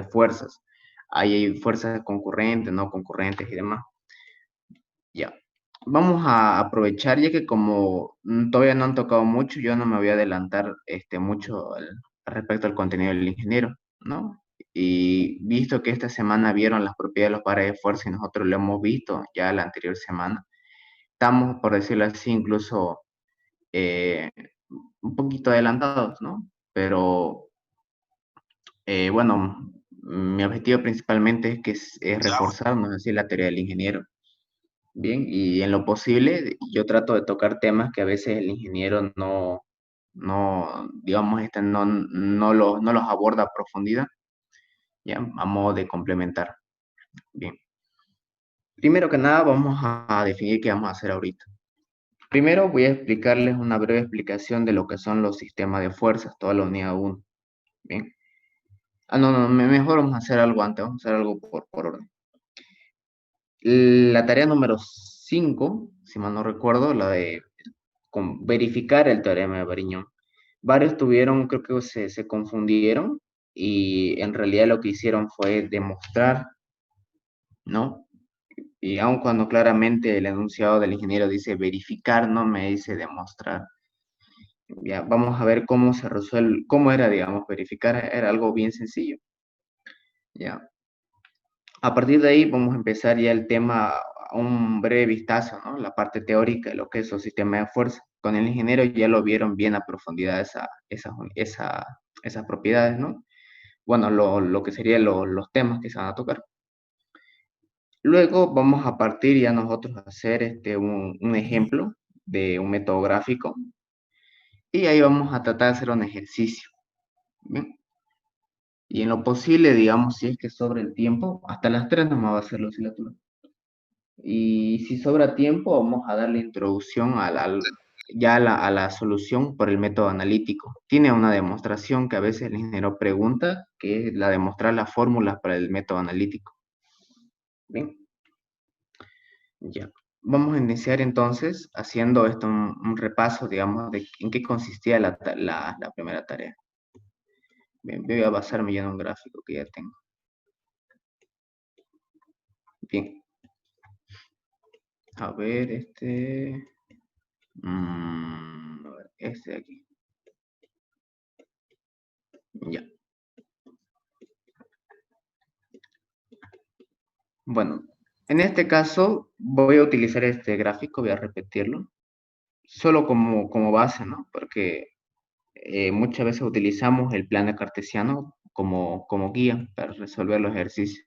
de fuerzas. Ahí hay fuerzas concurrentes, no concurrentes y demás. Ya. Vamos a aprovechar, ya que como todavía no han tocado mucho, yo no me voy a adelantar mucho respecto al contenido del ingeniero, ¿no? Y visto que esta semana vieron las propiedades de los pares de fuerza y nosotros lo hemos visto ya la anterior semana, estamos, por decirlo así, incluso eh, un poquito adelantados, ¿no? Pero bueno, mi objetivo principalmente es que es reforzarnos así la teoría del ingeniero. Bien, y en lo posible yo trato de tocar temas que a veces el ingeniero digamos, no los aborda a profundidad, ya, a modo de complementar. Bien, primero que nada vamos a definir qué vamos a hacer ahorita. Primero voy a explicarles una breve explicación de lo que son los sistemas de fuerzas, toda la unidad 1. Bien. No, mejor vamos a hacer algo antes, vamos a hacer algo por orden. La tarea número 5, si mal no recuerdo, la de verificar el teorema de Bariñón. Varios tuvieron, creo que se confundieron y en realidad lo que hicieron fue demostrar, ¿no? Y aun cuando claramente el enunciado del ingeniero dice verificar, no me dice demostrar. Ya, vamos a ver cómo se resuelve, cómo era, digamos, verificar, era algo bien sencillo. Ya. A partir de ahí vamos a empezar ya el tema, a un breve vistazo, ¿no? La parte teórica de lo que es el sistema de fuerza. Con el ingeniero ya lo vieron bien a profundidad esas propiedades, ¿no? Bueno, lo que serían los temas que se van a tocar. Luego vamos a partir ya nosotros a hacer un ejemplo de un método gráfico y ahí vamos a tratar de hacer un ejercicio. ¿Bien? Y en lo posible, digamos, si es que sobra el tiempo, hasta las 3 nomás va a ser la oscilatura. Y si sobra tiempo, vamos a darle introducción ya a la solución por el método analítico. Tiene una demostración que a veces el ingeniero pregunta, que es la de mostrar las fórmulas para el método analítico. Bien, ya. Vamos a iniciar entonces haciendo un repaso, digamos, de en qué consistía la primera tarea. Bien, voy a basarme ya en un gráfico que ya tengo. Bien. A ver, a ver, este de aquí. Ya. Bueno, en este caso voy a utilizar este gráfico, voy a repetirlo, solo como base, ¿no? Porque muchas veces utilizamos el plano cartesiano como guía para resolver los ejercicios.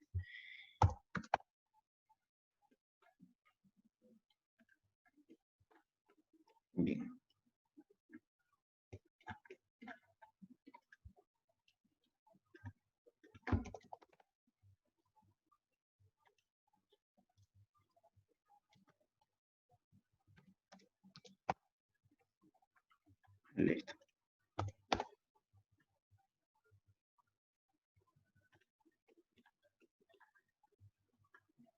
Bien. Listo.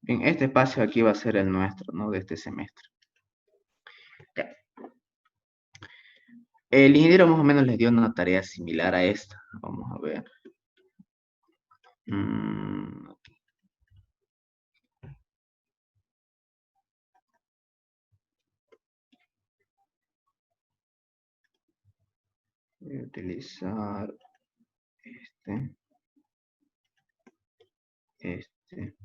Bien, este espacio aquí va a ser el nuestro, ¿no? De este semestre. Ya. El ingeniero más o menos les dio una tarea similar a esta. Vamos a ver. Aquí. Voy a utilizar este, este,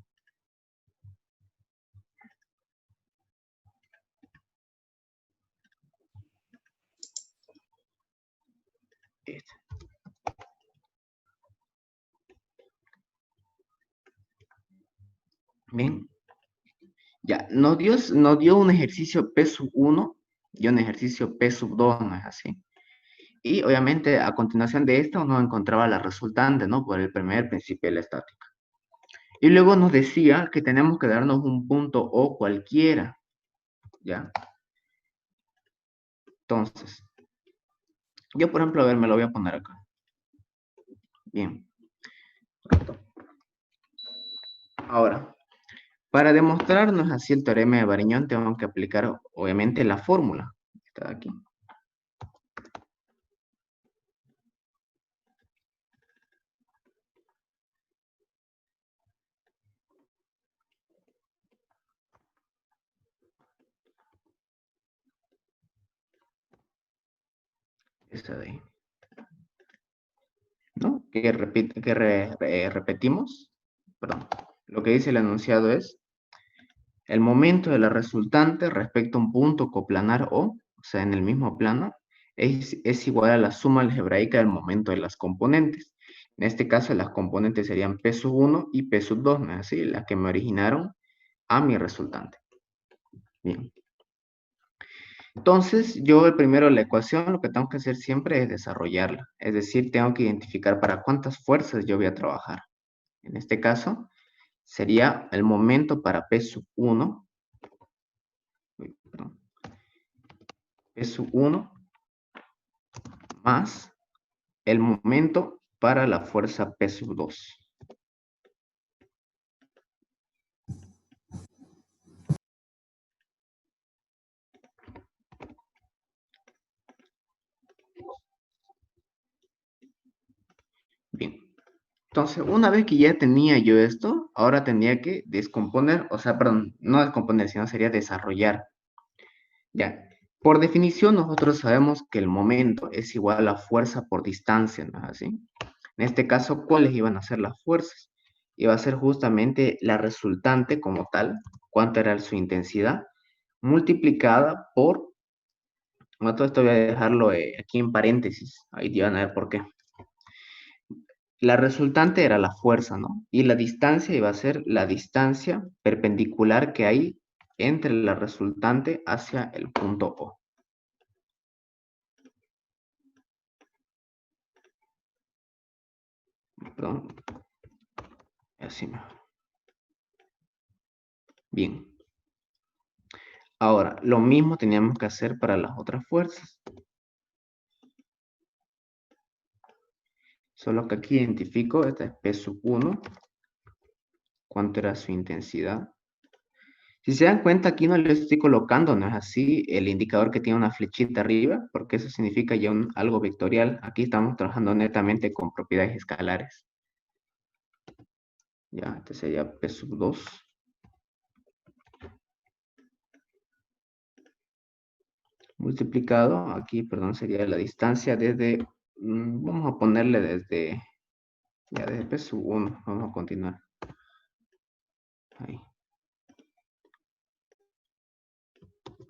este. Bien. Ya, nos dio un ejercicio P sub 1 y un ejercicio P sub 2, ¿no es así? Y obviamente a continuación de esto uno encontraba la resultante, ¿no? Por el primer principio de la estática. Y luego nos decía que tenemos que darnos un punto O cualquiera, ¿ya? Entonces, yo por ejemplo, a ver, me lo voy a poner acá. Bien. Ahora, para demostrarnos así el teorema de Bariñón, tenemos que aplicar, obviamente, la fórmula. Está aquí. esa de ahí, ¿no? Repetimos, perdón. Lo que dice el enunciado es, el momento de la resultante respecto a un punto coplanar o sea, en el mismo plano, es igual a la suma algebraica del momento de las componentes. En este caso, las componentes serían P sub 1 y P sub 2, ¿no es así? Las que me originaron a mi resultante. Bien. Entonces, yo el primero la ecuación, lo que tengo que hacer siempre es desarrollarla. Es decir, tengo que identificar para cuántas fuerzas yo voy a trabajar. En este caso, sería el momento para P sub 1, perdón, P sub 1 más el momento para la fuerza P sub 2. Bien. Entonces, una vez que ya tenía yo esto, ahora tendría que descomponer, o sea, perdón, no descomponer, sino sería desarrollar. Ya. Por definición, nosotros sabemos que el momento es igual a fuerza por distancia, ¿no es así? En este caso, ¿cuáles iban a ser las fuerzas? Iba a ser justamente la resultante como tal, cuánta era su intensidad, multiplicada por, bueno, todo esto voy a dejarlo aquí en paréntesis, ahí te van a ver por qué. La resultante era la fuerza, ¿no? Y la distancia iba a ser la distancia perpendicular que hay entre la resultante hacia el punto O. Perdón. Así mejor. Bien. Ahora, lo mismo teníamos que hacer para las otras fuerzas. Solo que aquí identifico, esta es P sub 1, cuánto era su intensidad. Si se dan cuenta, aquí no le estoy colocando, no es así, el indicador que tiene una flechita arriba, porque eso significa ya algo vectorial. Aquí estamos trabajando netamente con propiedades escalares. Ya, este sería P sub 2. Multiplicado, aquí, perdón, sería la distancia desde, vamos a ponerle desde, ya desde P sub 1, vamos a continuar. Ahí.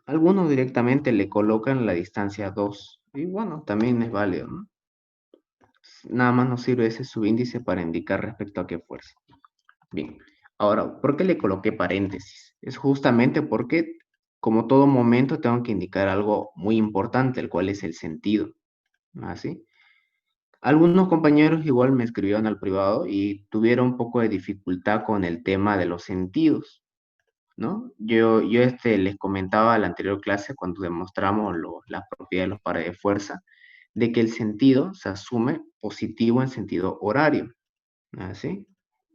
Algunos directamente le colocan la distancia 2. Y bueno, también es válido, ¿no? Nada más nos sirve ese subíndice para indicar respecto a qué fuerza. Bien. Ahora, ¿por qué le coloqué paréntesis? Es justamente porque, como todo momento, tengo que indicar algo muy importante, el cual es el sentido. ¿Así? Algunos compañeros igual me escribieron al privado y tuvieron un poco de dificultad con el tema de los sentidos, ¿no? Yo les comentaba en la anterior clase cuando demostramos las propiedades de los pares de fuerza, de que el sentido se asume positivo en sentido horario, ¿así?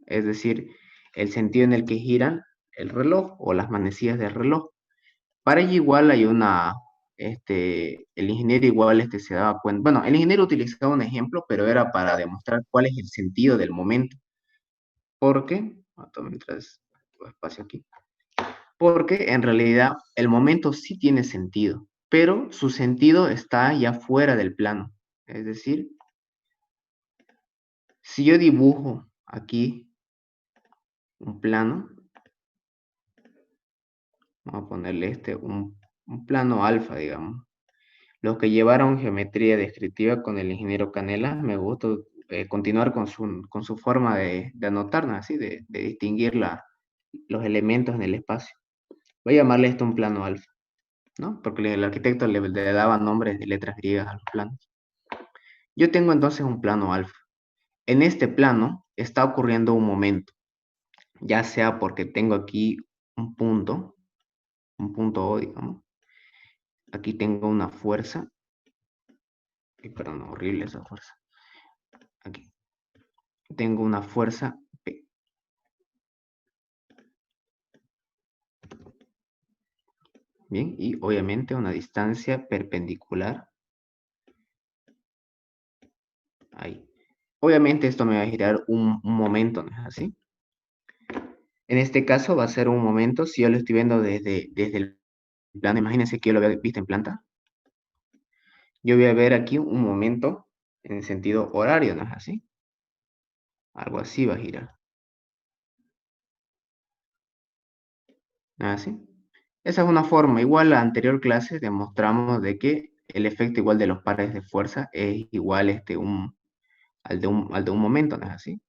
Es decir, el sentido en el que giran el reloj o las manecillas del reloj. Para ello igual hay el ingeniero igual se daba cuenta, bueno, el ingeniero utilizaba un ejemplo, pero era para demostrar cuál es el sentido del momento. Porque, mientras espacio aquí, porque en realidad el momento sí tiene sentido, pero su sentido está ya fuera del plano. Es decir, si yo dibujo aquí un plano, vamos a ponerle un plano alfa, digamos. Los que llevaron geometría descriptiva con el ingeniero Canela, me gusta continuar con su forma de anotar, ¿no? Así, de distinguir los elementos en el espacio. Voy a llamarle esto un plano alfa, ¿no? Porque el arquitecto le daba nombres de letras griegas a los planos. Yo tengo entonces un plano alfa. En este plano está ocurriendo un momento, ya sea porque tengo aquí un punto O, digamos. Aquí tengo una fuerza, perdón, horrible esa fuerza. Aquí tengo una fuerza P. Bien, y obviamente una distancia perpendicular ahí. Obviamente esto me va a girar un momento, ¿no es así? En este caso va a ser un momento, si yo lo estoy viendo desde el plano, imagínense que yo lo había visto en planta. yo voy a ver aquí un momento en sentido horario, ¿no es así? Algo así va a girar. ¿No es así? Esa es una forma. Igual la anterior clase demostramos de que el efecto igual de los pares de fuerza es igual al de un momento, ¿no es así?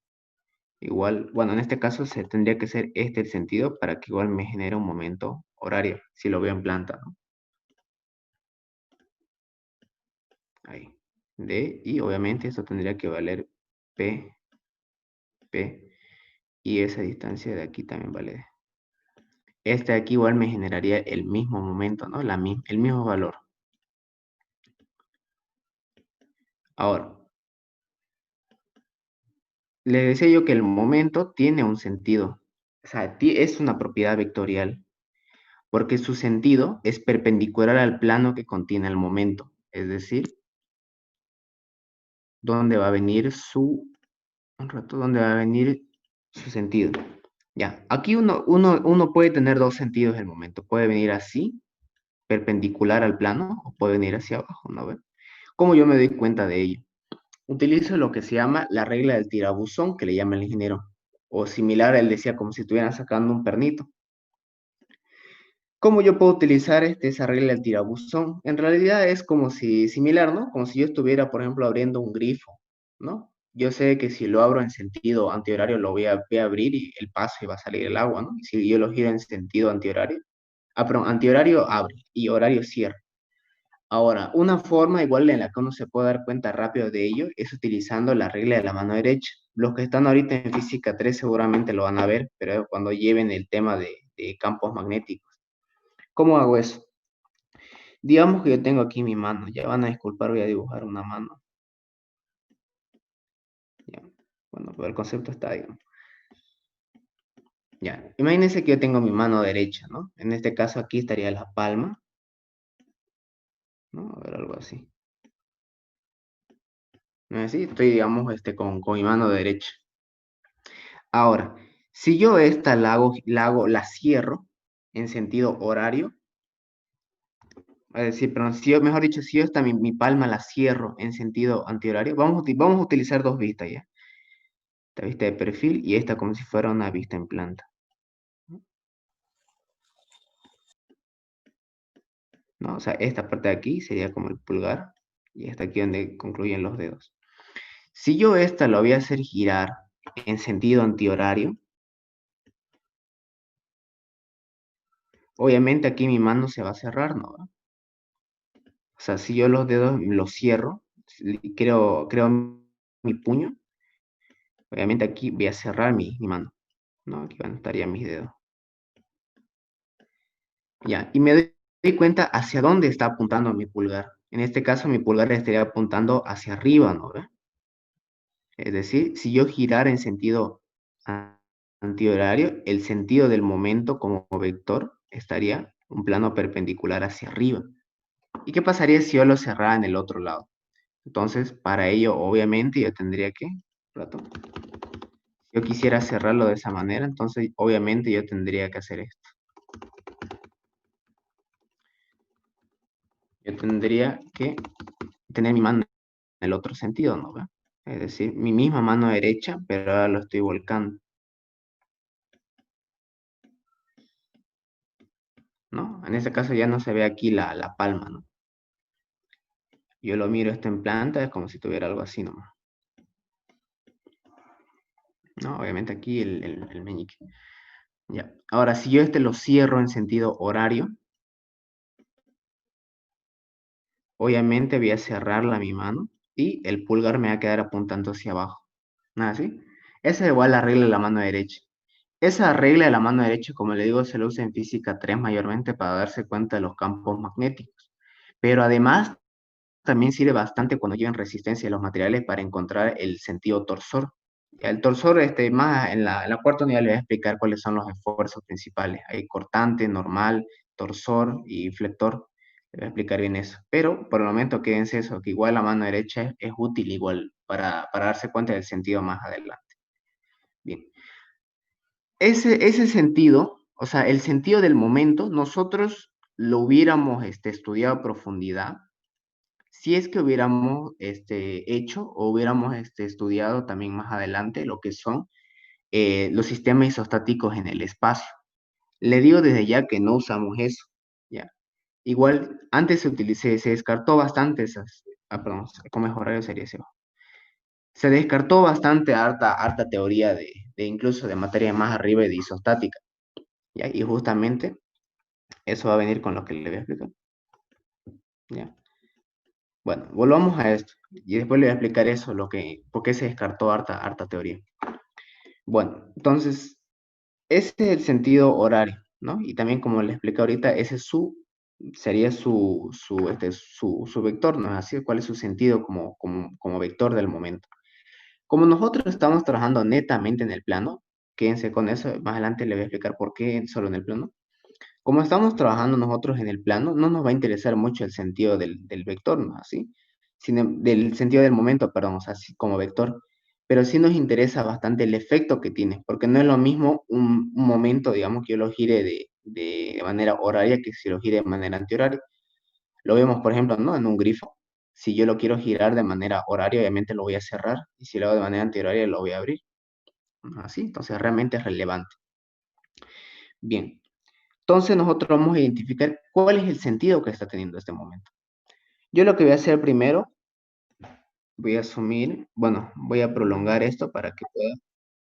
Igual, bueno, en este caso se tendría que ser este el sentido para que igual me genere un momento horario, si lo veo en planta, ¿no? Ahí. D, y obviamente esto tendría que valer P, P, y esa distancia de aquí también vale D. Este de aquí igual me generaría el mismo momento, ¿no? El mismo valor. Ahora, le decía yo que el momento tiene un sentido. O sea, es una propiedad vectorial, porque su sentido es perpendicular al plano que contiene el momento. Es decir, ¿dónde va a venir dónde va a venir su sentido? Ya, aquí uno puede tener dos sentidos del momento. Puede venir así, perpendicular al plano, o puede venir hacia abajo, ¿no ve? ¿Cómo yo me doy cuenta de ello? Utilizo lo que se llama la regla del tirabuzón, que le llama el ingeniero, o similar, él decía como si estuvieran sacando un pernito. ¿Cómo yo puedo utilizar esa regla del tirabuzón? En realidad es como si, similar, ¿no? Como si yo estuviera, por ejemplo, abriendo un grifo, ¿no? Yo sé que si lo abro en sentido antihorario lo voy a abrir y el paso y va a salir el agua, ¿no? Y si yo lo giro en sentido antihorario, perdón, antihorario abre y horario cierra. Ahora, una forma igual en la que uno se puede dar cuenta rápido de ello es utilizando la regla de la mano derecha. Los que están ahorita en física 3 seguramente lo van a ver, pero cuando lleven el tema de campos magnéticos. ¿Cómo hago eso? Digamos que yo tengo aquí mi mano, ya van a disculpar, voy a dibujar una mano. Ya. Bueno, pero el concepto está ahí, ¿no? Ya, imagínense que yo tengo mi mano derecha, ¿no? En este caso aquí estaría la palma, ¿no? A ver, algo así. ¿No es así? Estoy, digamos, con mi mano derecha. Ahora, si yo esta la cierro en sentido horario, es decir, pero si yo, mejor dicho, si yo mi palma la cierro en sentido antihorario, vamos a utilizar dos vistas ya. Esta vista de perfil y esta como si fuera una vista en planta, ¿no? O sea, esta parte de aquí sería como el pulgar y esta aquí donde concluyen los dedos. Si yo esta lo voy a hacer girar en sentido antihorario, obviamente aquí mi mano se va a cerrar, ¿no? O sea, si yo los dedos los cierro, creo mi puño, obviamente aquí voy a cerrar mi mano, ¿no? Aquí van a estar ya mis dedos. Ya, y me doy cuenta hacia dónde está apuntando mi pulgar. En este caso, mi pulgar estaría apuntando hacia arriba, ¿no? ¿Ve? Es decir, si yo girara en sentido antihorario, el sentido del momento como vector estaría un plano perpendicular hacia arriba. ¿Y qué pasaría si yo lo cerrara en el otro lado? Entonces, para ello, obviamente, yo tendría que, Platón, si yo quisiera cerrarlo de esa manera, entonces, obviamente, yo tendría que hacer esto. Yo tendría que tener mi mano en el otro sentido, ¿no? ¿Ve? Es decir, mi misma mano derecha, pero ahora lo estoy volcando, ¿no? En este caso ya no se ve aquí la palma, ¿no? Yo lo miro esto en planta, es como si tuviera algo así nomás, ¿no? Obviamente aquí el meñique. Ya. Ahora, si yo lo cierro en sentido horario, obviamente voy a cerrarla mi mano y el pulgar me va a quedar apuntando hacia abajo. ¿Nada así? Esa es igual la regla de la mano derecha. Esa regla de la mano derecha, como le digo, se la usa en física 3 mayormente para darse cuenta de los campos magnéticos. Pero además, también sirve bastante cuando llevan resistencia a los materiales para encontrar el sentido torsor. El torsor, más en la cuarta unidad le voy a explicar cuáles son los esfuerzos principales. Hay cortante, normal, torsor y flector. Le voy a explicar bien eso. Pero por el momento quédense eso, que igual la mano derecha es útil igual para darse cuenta del sentido más adelante. Bien. Ese sentido, o sea, el sentido del momento, nosotros lo hubiéramos estudiado a profundidad si es que hubiéramos hecho o hubiéramos estudiado también más adelante lo que son los sistemas isostáticos en el espacio. Le digo desde ya que no usamos eso, ¿ya? Igual, antes se descartó bastante esas, perdón, con mejor horario sería ese. Se descartó bastante harta teoría de incluso de materia más arriba y de isostática, ¿ya? Y justamente eso va a venir con lo que le voy a explicar, ¿ya? Bueno, volvamos a esto, y después le voy a explicar eso, por qué se descartó harta teoría. Bueno, entonces, ese es el sentido horario, ¿no? Y también, como le expliqué ahorita, sería su vector, ¿no? Así, ¿cuál es su sentido como vector del momento? Como nosotros estamos trabajando netamente en el plano, quédense con eso, más adelante le voy a explicar por qué solo en el plano. Como estamos trabajando nosotros en el plano, no nos va a interesar mucho el sentido del vector, ¿no? Así, sino del sentido del momento, perdón, o sea, así como vector. Pero sí nos interesa bastante el efecto que tiene, porque no es lo mismo un momento, digamos, que yo lo gire de manera horaria que si lo gire de manera antihoraria. Lo vemos, por ejemplo, ¿no? En un grifo. Si yo lo quiero girar de manera horaria, obviamente lo voy a cerrar, y si lo hago de manera antihoraria, lo voy a abrir. ¿No? Así, entonces realmente es relevante. Bien, entonces nosotros vamos a identificar cuál es el sentido que está teniendo este momento. Yo lo que voy a hacer primero, voy a asumir, bueno, voy a prolongar esto para que pueda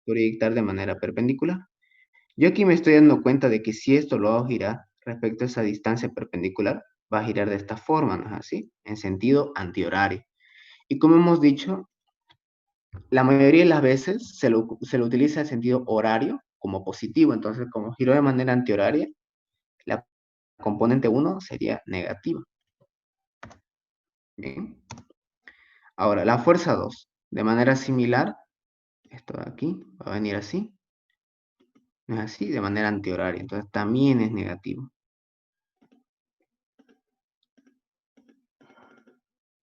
proyectar de manera perpendicular. Yo aquí me estoy dando cuenta de que si esto lo hago girar respecto a esa distancia perpendicular, va a girar de esta forma, ¿no es así? En sentido antihorario. Y como hemos dicho, la mayoría de las veces se lo utiliza el sentido horario como positivo, entonces como giró de manera antihoraria, la componente 1 sería negativa. Bien. Ahora, la fuerza 2, de manera similar, esto de aquí va a venir así, no es así, de manera antihoraria, entonces también es negativo.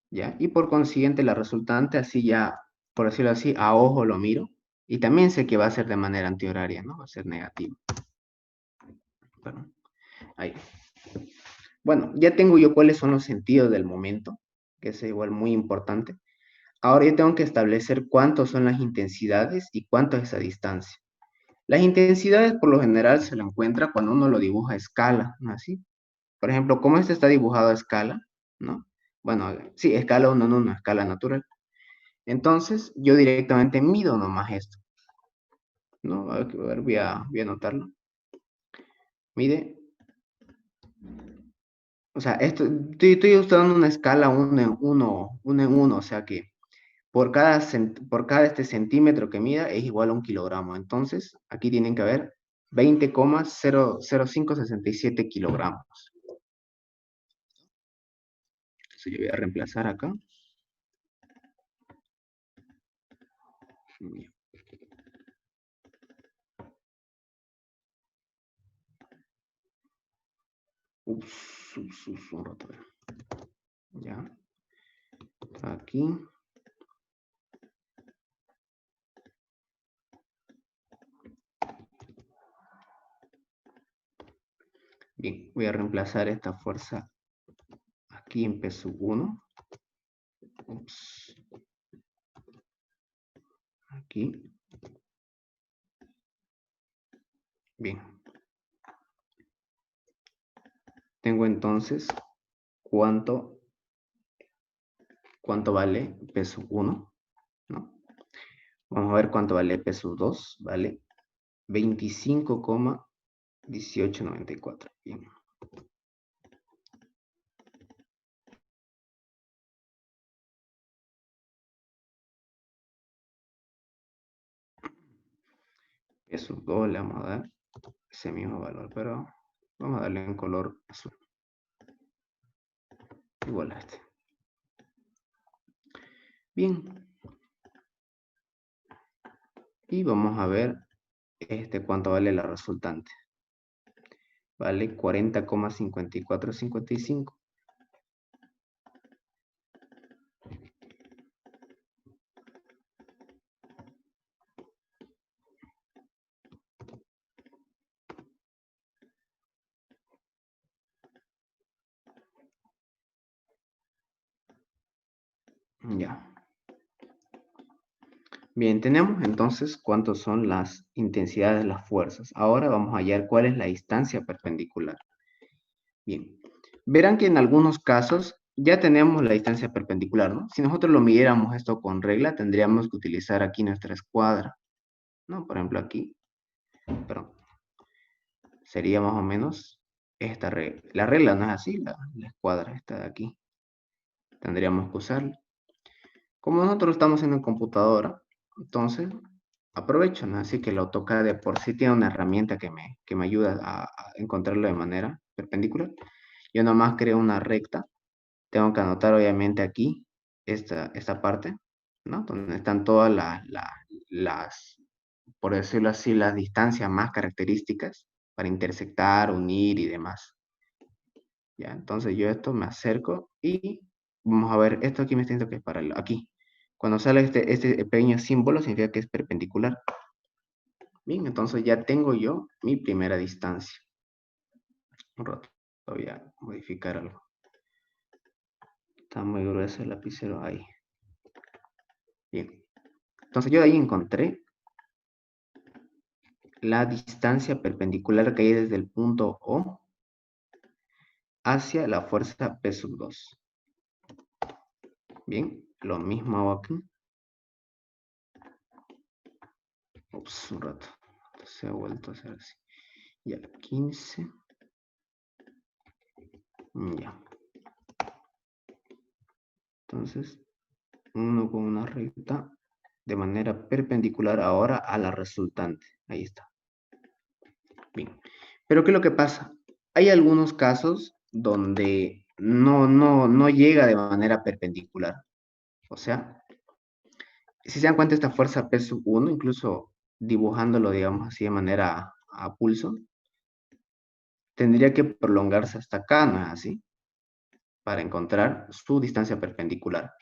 ¿Ya? Y por consiguiente la resultante, así ya, por decirlo así, a ojo lo miro, y también sé que va a ser de manera antihoraria, ¿no? Va a ser negativo. Perdón. Ahí. Bueno, ya tengo yo cuáles son los sentidos del momento, que es igual muy importante. Ahora yo tengo que establecer cuántos son las intensidades y cuánto es esa distancia. Las intensidades por lo general se lo encuentra cuando uno lo dibuja a escala, ¿no? Así. Por ejemplo, como este está dibujado a escala, ¿no? Bueno, sí, escala 1 en 1, escala natural. Entonces, yo directamente mido nomás esto, ¿no? A ver, voy a anotarlo. Mide, o sea, estoy usando una escala 1 en 1, o sea que por cada centímetro que mida es igual a 1 kilogramo. Entonces, aquí tienen que haber 20,00567 kilogramos. Entonces, yo voy a reemplazar acá. Un rato. Ya. Aquí. Bien, voy a reemplazar esta fuerza aquí en peso 1. Aquí. Bien. Tengo entonces cuánto vale peso 1, ¿no? Vamos a ver cuánto vale peso 2, vale 25,1894. Bien. Peso 2 le vamos a dar ese mismo valor, pero vamos a darle en color azul. Igual a este. Bien. Y vamos a ver cuánto vale la resultante. Vale 40,5455. Ya. Bien, tenemos entonces cuántas son las intensidades de las fuerzas. Ahora vamos a hallar cuál es la distancia perpendicular. Bien, verán que en algunos casos ya tenemos la distancia perpendicular, ¿no? Si nosotros lo midiéramos esto con regla, tendríamos que utilizar aquí nuestra escuadra, ¿no? Por ejemplo, aquí, perdón, sería más o menos esta regla. La regla no es así, la escuadra está de aquí. Tendríamos que usarla. Como nosotros estamos en la computadora, entonces aprovecho, ¿no? Así que el AutoCAD de por sí tiene una herramienta que me ayuda a encontrarlo de manera perpendicular. Yo nomás creo una recta. Tengo que anotar obviamente aquí esta parte, ¿no? Donde están todas las, por decirlo así, las distancias más características para intersectar, unir y demás. Ya, entonces yo esto me acerco y vamos a ver, esto aquí me está diciendo que es paralelo, aquí. Cuando sale este pequeño símbolo significa que es perpendicular. Bien, entonces ya tengo yo mi primera distancia. Un rato, voy a modificar algo. Está muy grueso el lapicero ahí. Bien, entonces yo de ahí encontré la distancia perpendicular que hay desde el punto O hacia la fuerza P sub 2. Bien, lo mismo hago aquí. Ups, un rato. Se ha vuelto a hacer así. Ya, 15. Ya. Entonces, uno con una recta de manera perpendicular ahora a la resultante. Ahí está. Bien. Pero ¿qué es lo que pasa? Hay algunos casos donde no llega de manera perpendicular. O sea, si se dan cuenta esta fuerza P sub 1, incluso dibujándolo, digamos así, de manera a pulso, tendría que prolongarse hasta acá, ¿no es así? Para encontrar su distancia perpendicular.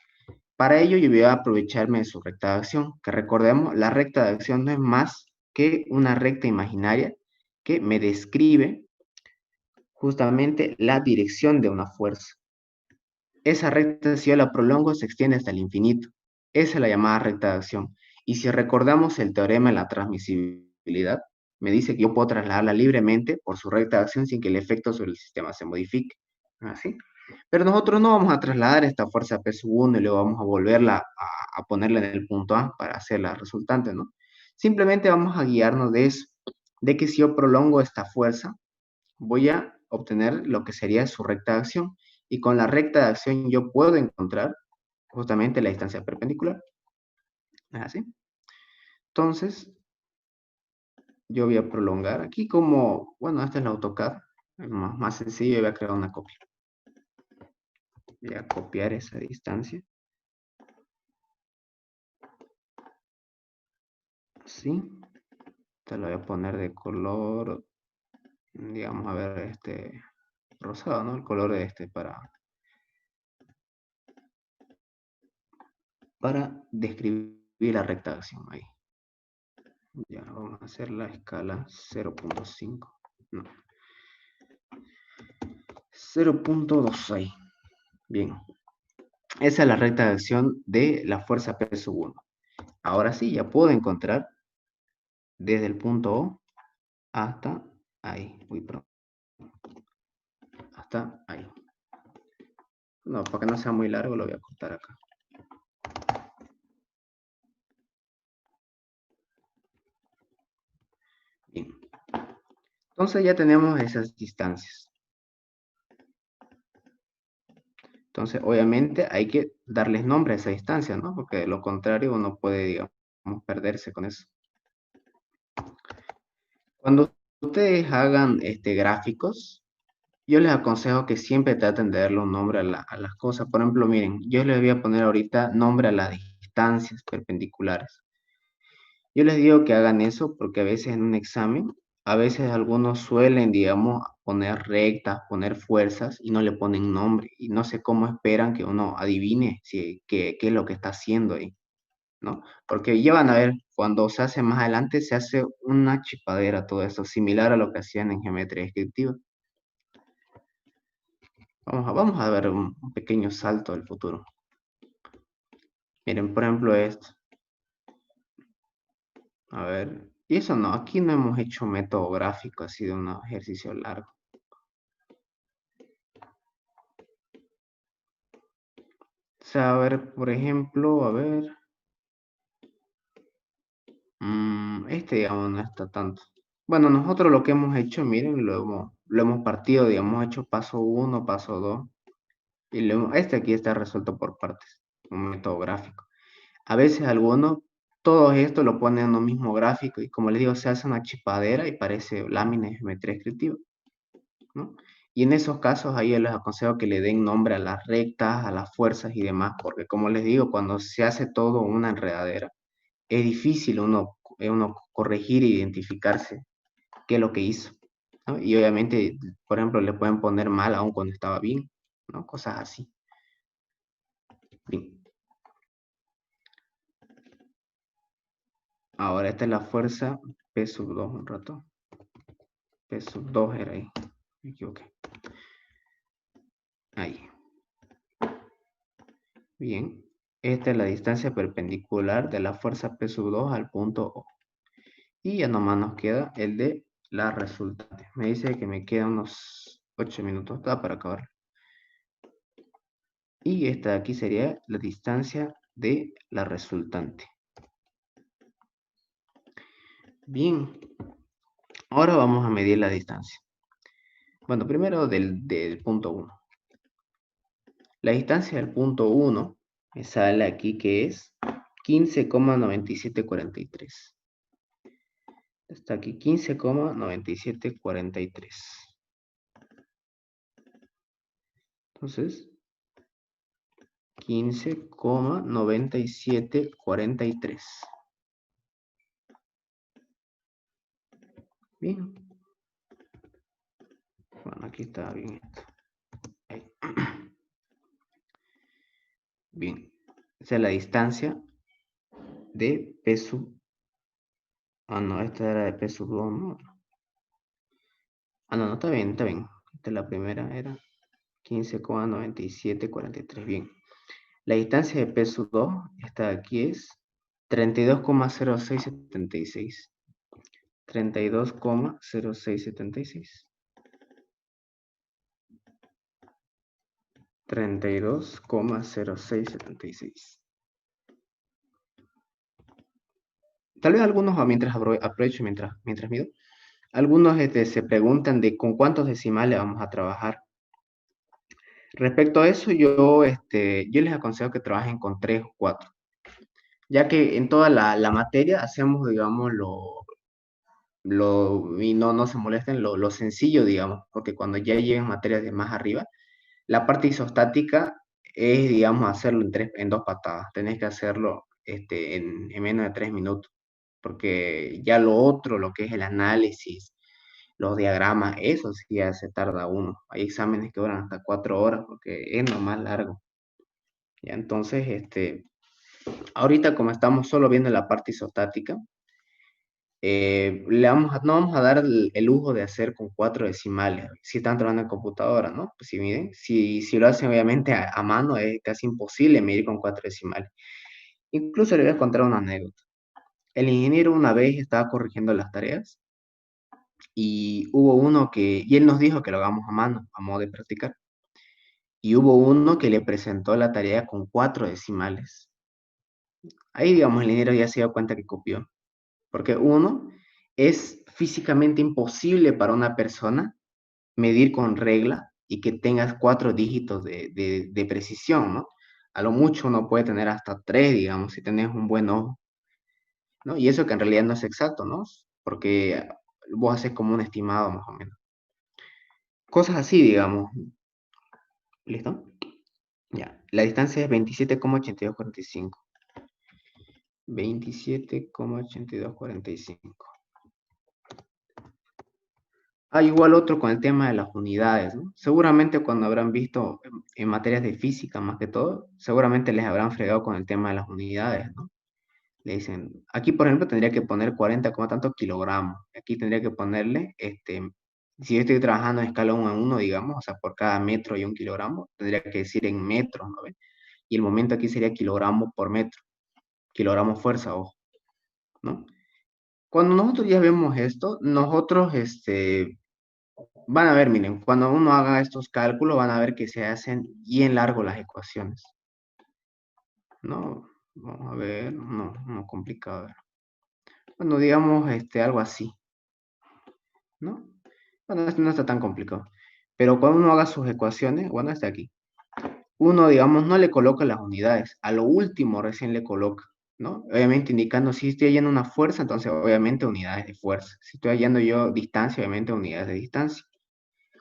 Para ello yo voy a aprovecharme de su recta de acción, que recordemos, la recta de acción no es más que una recta imaginaria que me describe justamente la dirección de una fuerza. Esa recta, si yo la prolongo, se extiende hasta el infinito. Esa es la llamada recta de acción. Y si recordamos el teorema de la transmisibilidad, me dice que yo puedo trasladarla libremente por su recta de acción sin que el efecto sobre el sistema se modifique. ¿Así? Pero nosotros no vamos a trasladar esta fuerza P sub 1 y luego vamos a volverla a ponerla en el punto A para hacer la resultante, ¿no? Simplemente vamos a guiarnos de eso, de que si yo prolongo esta fuerza, voy a obtener lo que sería su recta de acción. Y con la recta de acción yo puedo encontrar justamente la distancia perpendicular. ¿Es así? Entonces, yo voy a prolongar aquí como, bueno, este es el AutoCAD, es más sencillo, voy a crear una copia. Voy a copiar esa distancia. Así. Te lo voy a poner de color, digamos, a ver, rosado, ¿no? El color de para describir la recta de acción ahí. Ya, vamos a hacer la escala 0.5. No. 0.2 ahí. Bien. Esa es la recta de acción de la fuerza P sub 1. Ahora sí, ya puedo encontrar desde el punto O hasta ahí. Uy, perdón. Hasta ahí. No, para que no sea muy largo lo voy a cortar acá. Bien. Entonces ya tenemos esas distancias. Entonces, obviamente, hay que darles nombre a esa distancia, ¿no? Porque de lo contrario uno puede, digamos, perderse con eso. Cuando ustedes hagan gráficos, yo les aconsejo que siempre traten de darle un nombre a las cosas. Por ejemplo, miren, yo les voy a poner ahorita nombre a las distancias perpendiculares. Yo les digo que hagan eso porque a veces en un examen, a veces algunos suelen, digamos, poner rectas, poner fuerzas y no le ponen nombre. Y no sé cómo esperan que uno adivine qué es lo que está haciendo ahí, ¿no? Porque ya van a ver, cuando se hace más adelante, se hace una chipadera todo esto, similar a lo que hacían en geometría descriptiva. Vamos a ver un pequeño salto del futuro. Miren, por ejemplo, esto. A ver, y eso no, aquí no hemos hecho método gráfico, ha sido un ejercicio largo. O sea, a ver, por ejemplo, a ver. Este, digamos, no está tanto. Bueno, nosotros lo que hemos hecho, miren, lo hemos partido, digamos, hemos hecho paso uno, paso 2. Y este aquí está resuelto por partes, un método gráfico. A veces algunos, todo esto lo ponen en un mismo gráfico y como les digo, se hace una chipadera y parece lámina de geometría descriptiva, ¿no? Y en esos casos ahí yo les aconsejo que le den nombre a las rectas, a las fuerzas y demás, porque como les digo, cuando se hace todo una enredadera, es difícil uno corregir e identificarse qué es lo que hizo, ¿no? Y obviamente, por ejemplo, le pueden poner mal aún cuando estaba bien, ¿no? Cosas así. Bien. Ahora esta es la fuerza P sub 2 un rato. P sub 2 era ahí. Me equivoqué. Ahí. Bien. Esta es la distancia perpendicular de la fuerza P sub 2 al punto O. Y ya nomás nos queda el de la resultante. Me dice que me quedan unos 8 minutos para acabar. Y esta de aquí sería la distancia de la resultante. Bien. Ahora vamos a medir la distancia. Bueno, primero del punto 1. La distancia del punto 1 me sale aquí que es 15,9743. Está aquí 15,9743. Entonces, 15,9743. Bien. Bueno, aquí está bien esto. Ahí. Bien. Esa es la distancia de P sub. Ah, no, esta era de P sub 2, ¿no? Ah, no, no, está bien, está bien. Esta es la primera, era 15,9743. Bien. La distancia de P sub 2, esta de aquí es 32,0676. 32,0676. 32,0676. Tal vez algunos, mientras aprovecho, mientras mido, algunos se preguntan de con cuántos decimales vamos a trabajar. Respecto a eso, yo les aconsejo que trabajen con 3 o 4, ya que en toda la materia hacemos, digamos, y no se molesten, lo sencillo, digamos, porque cuando ya lleguen materias de más arriba, la parte isostática es, digamos, hacerlo en 2 patadas. Tenés que hacerlo en menos de 3 minutos, porque ya lo otro, lo que es el análisis, los diagramas, eso sí ya se tarda uno. Hay exámenes que duran hasta 4 horas, porque es lo más largo. Ya, entonces, ahorita como estamos solo viendo la parte isostática, no vamos a dar el lujo de hacer con 4 decimales, si están trabajando en computadora, ¿no? Pues si miren, si lo hacen obviamente a mano, es casi imposible medir con 4 decimales. Incluso les voy a contar una anécdota. El ingeniero una vez estaba corrigiendo las tareas y hubo uno y él nos dijo que lo hagamos a mano, a modo de practicar. Y hubo uno que le presentó la tarea con 4 decimales. Ahí, digamos, el ingeniero ya se dio cuenta que copió. Porque uno, es físicamente imposible para una persona medir con regla y que tengas 4 dígitos de precisión, ¿no? A lo mucho uno puede tener hasta 3, digamos, si tenés un buen ojo, ¿no? Y eso que en realidad no es exacto, ¿no? Porque vos haces como un estimado más o menos. Cosas así, digamos. ¿Listo? Ya. La distancia es 27,8245. 27,8245. Ah, igual otro con el tema de las unidades, ¿no? Seguramente cuando habrán visto en materias de física más que todo, seguramente les habrán fregado con el tema de las unidades, ¿no? Le dicen, aquí por ejemplo tendría que poner 40 como tantos kilogramos. Aquí tendría que ponerle, si yo estoy trabajando en escala 1 a 1, digamos, o sea, por cada metro y 1 kilogramo, tendría que decir en metros, ¿no? y el momento aquí sería kilogramo por metro. Kilogramo fuerza, ojo, ¿no? Cuando nosotros ya vemos esto, nosotros, van a ver, miren, cuando uno haga estos cálculos, van a ver que se hacen bien largo las ecuaciones. No, vamos a ver, no complicado. Bueno, digamos, algo así, ¿no? Bueno, esto no está tan complicado. Pero cuando uno haga sus ecuaciones, bueno, está aquí. Uno, digamos, no le coloca las unidades. A lo último recién le coloca, ¿no? Obviamente indicando si estoy hallando una fuerza, entonces obviamente unidades de fuerza. Si estoy hallando yo distancia, obviamente unidades de distancia.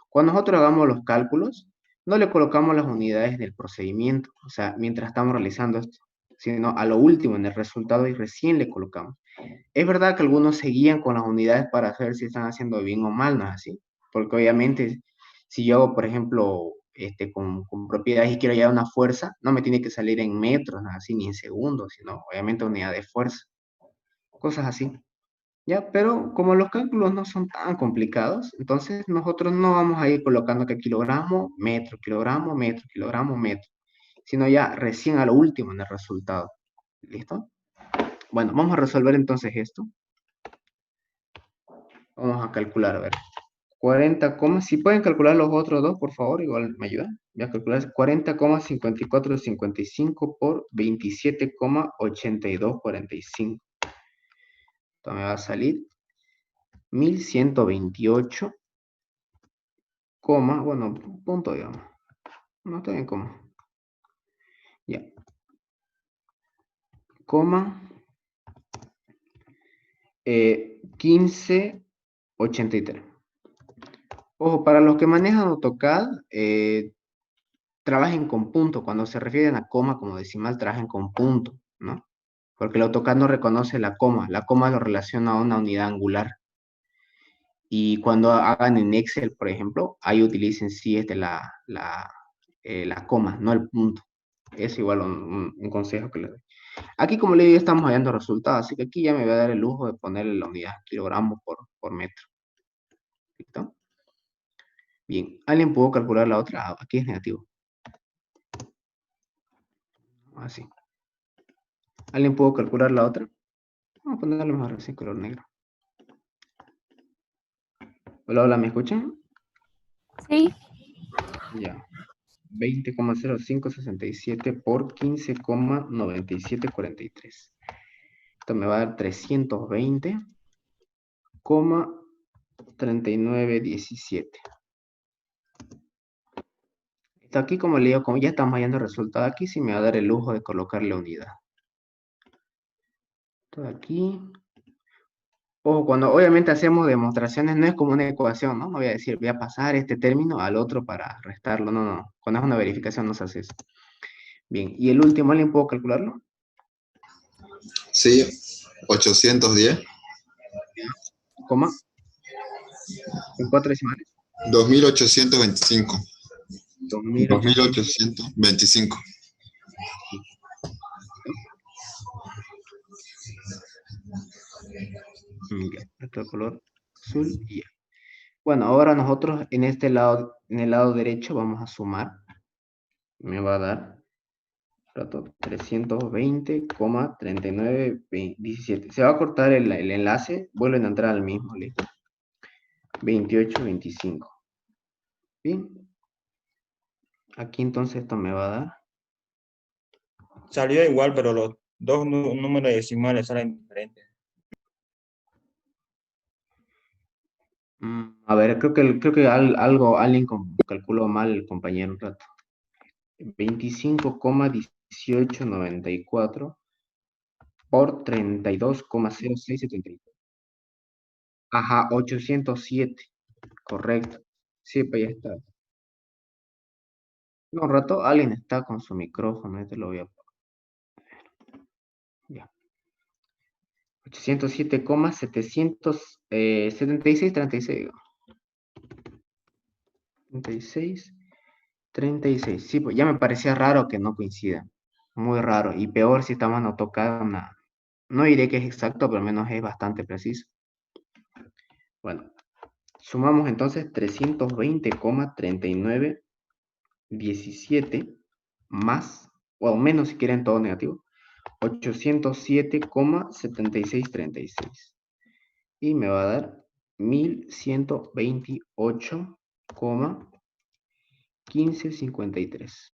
Cuando nosotros hagamos los cálculos, no le colocamos las unidades del procedimiento, o sea, mientras estamos realizando esto, sino a lo último en el resultado y recién le colocamos. Es verdad que algunos seguían con las unidades para saber si están haciendo bien o mal, ¿no es así? Porque obviamente, si yo hago, por ejemplo, con propiedades y quiero hallar una fuerza, no me tiene que salir en metros, ¿no es así? Ni en segundos, sino obviamente unidad de fuerza. Cosas así. ¿Ya? Pero como los cálculos no son tan complicados, entonces nosotros no vamos a ir colocando que kilogramo, metro, sino ya recién a lo último en el resultado. ¿Listo? Bueno, vamos a resolver entonces esto. Vamos a calcular, a ver. 40, si pueden calcular los otros dos, por favor, igual me ayudan. Voy a calcular 40,5455 por 27,8245. Esto me va a salir 1128, bueno, punto, digamos. No está bien, coma. Ya. Coma 1583. Ojo, para los que manejan AutoCAD, trabajen con punto. Cuando se refieren a coma como decimal, trabajen con punto, ¿no? Porque el AutoCAD no reconoce la coma. La coma lo relaciona a una unidad angular. Y cuando hagan en Excel, por ejemplo, ahí utilicen sí la coma, no el punto. Es igual un consejo que les doy. Aquí, como le digo, estamos hallando resultados, así que aquí ya me voy a dar el lujo de ponerle la unidad, kilogramos por metro. ¿Listo? Bien, ¿alguien pudo calcular la otra? Ah, aquí es negativo. Así. ¿Alguien pudo calcular la otra? Vamos a ponerle mejor así, color negro. Hola, hola, ¿me escuchan? Sí, Ya. 20,0567 por 15,9743. Esto me va a dar 320,3917. Esto aquí, como le digo, como ya estamos hallando el resultado aquí, sí me va a dar el lujo de colocarle unidad. Esto de aquí. Ojo, cuando obviamente hacemos demostraciones no es como una ecuación, ¿no? No voy a decir, voy a pasar este término al otro para restarlo. No, no. Cuando es una verificación no se hace eso. Bien, ¿y el último alguien puedo calcularlo? Sí, 810. Coma, con 4 decimales. 2825. 2800. 2825. Ya, nuestro color azul y ya. Bueno, ahora nosotros en este lado, en el lado derecho vamos a sumar. Me va a dar 320,3917. Se va a cortar el enlace, vuelven a entrar al mismo, ¿listo? 2825. Bien. Aquí entonces esto me va a dar. Salió igual, pero los dos números decimales salen diferentes. A ver, creo que alguien calculó mal el compañero un rato. 25,1894 por 32,0673. Ajá, 807. Correcto. Sí, pues ya está. No, un rato alguien está con su micrófono, este lo voy a poner. Ya. 807,776,36. 36. Sí, pues ya me parecía raro que no coincidan. Muy raro. Y peor si estamos a tocar una. No diré que es exacto, pero al menos es bastante preciso. Bueno, sumamos entonces 320,3917 más o menos si quieren todo negativo, 807,7636. Y me va a dar 1128,1553.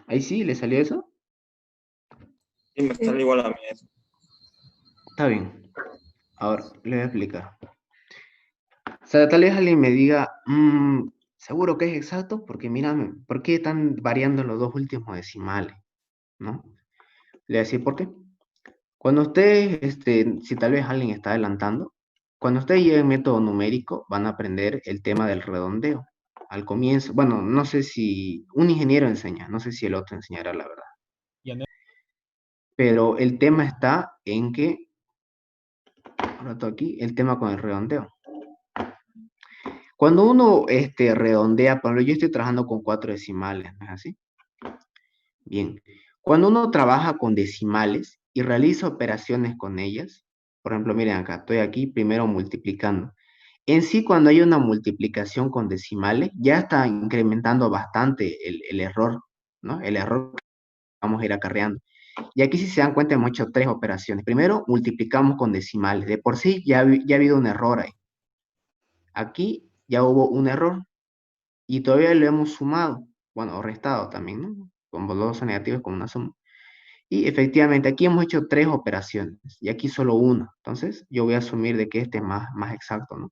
Ahí sí, ¿le salió eso? Sí, me sale igual a mí eso. Está bien. Ahora, le voy a explicar. O sea, tal vez alguien me diga, seguro que es exacto, porque mírame, ¿por qué están variando los dos últimos decimales? ¿No? Le voy a decir por qué. Cuando ustedes, si tal vez alguien está adelantando, cuando ustedes lleguen método numérico, van a aprender el tema del redondeo. Al comienzo, bueno, no sé si un ingeniero enseña, no sé si el otro enseñará la verdad. Pero el tema está en que, rato aquí, el tema con el redondeo. Cuando uno redondea, por ejemplo, yo estoy trabajando con 4 decimales, ¿no es así? Bien. Cuando uno trabaja con decimales y realiza operaciones con ellas, por ejemplo, miren acá, estoy aquí primero multiplicando. En sí, cuando hay una multiplicación con decimales, ya está incrementando bastante el error, ¿no? El error que vamos a ir acarreando. Y aquí si se dan cuenta hemos hecho 3 operaciones. Primero, multiplicamos con decimales. De por sí ya ha habido un error ahí. Aquí ya hubo un error y todavía lo hemos sumado. Bueno, o restado también, ¿no? Como los dos son negativos, como una suma. Y efectivamente, aquí hemos hecho 3 operaciones y aquí solo una. Entonces, yo voy a asumir de que este es más exacto, ¿no?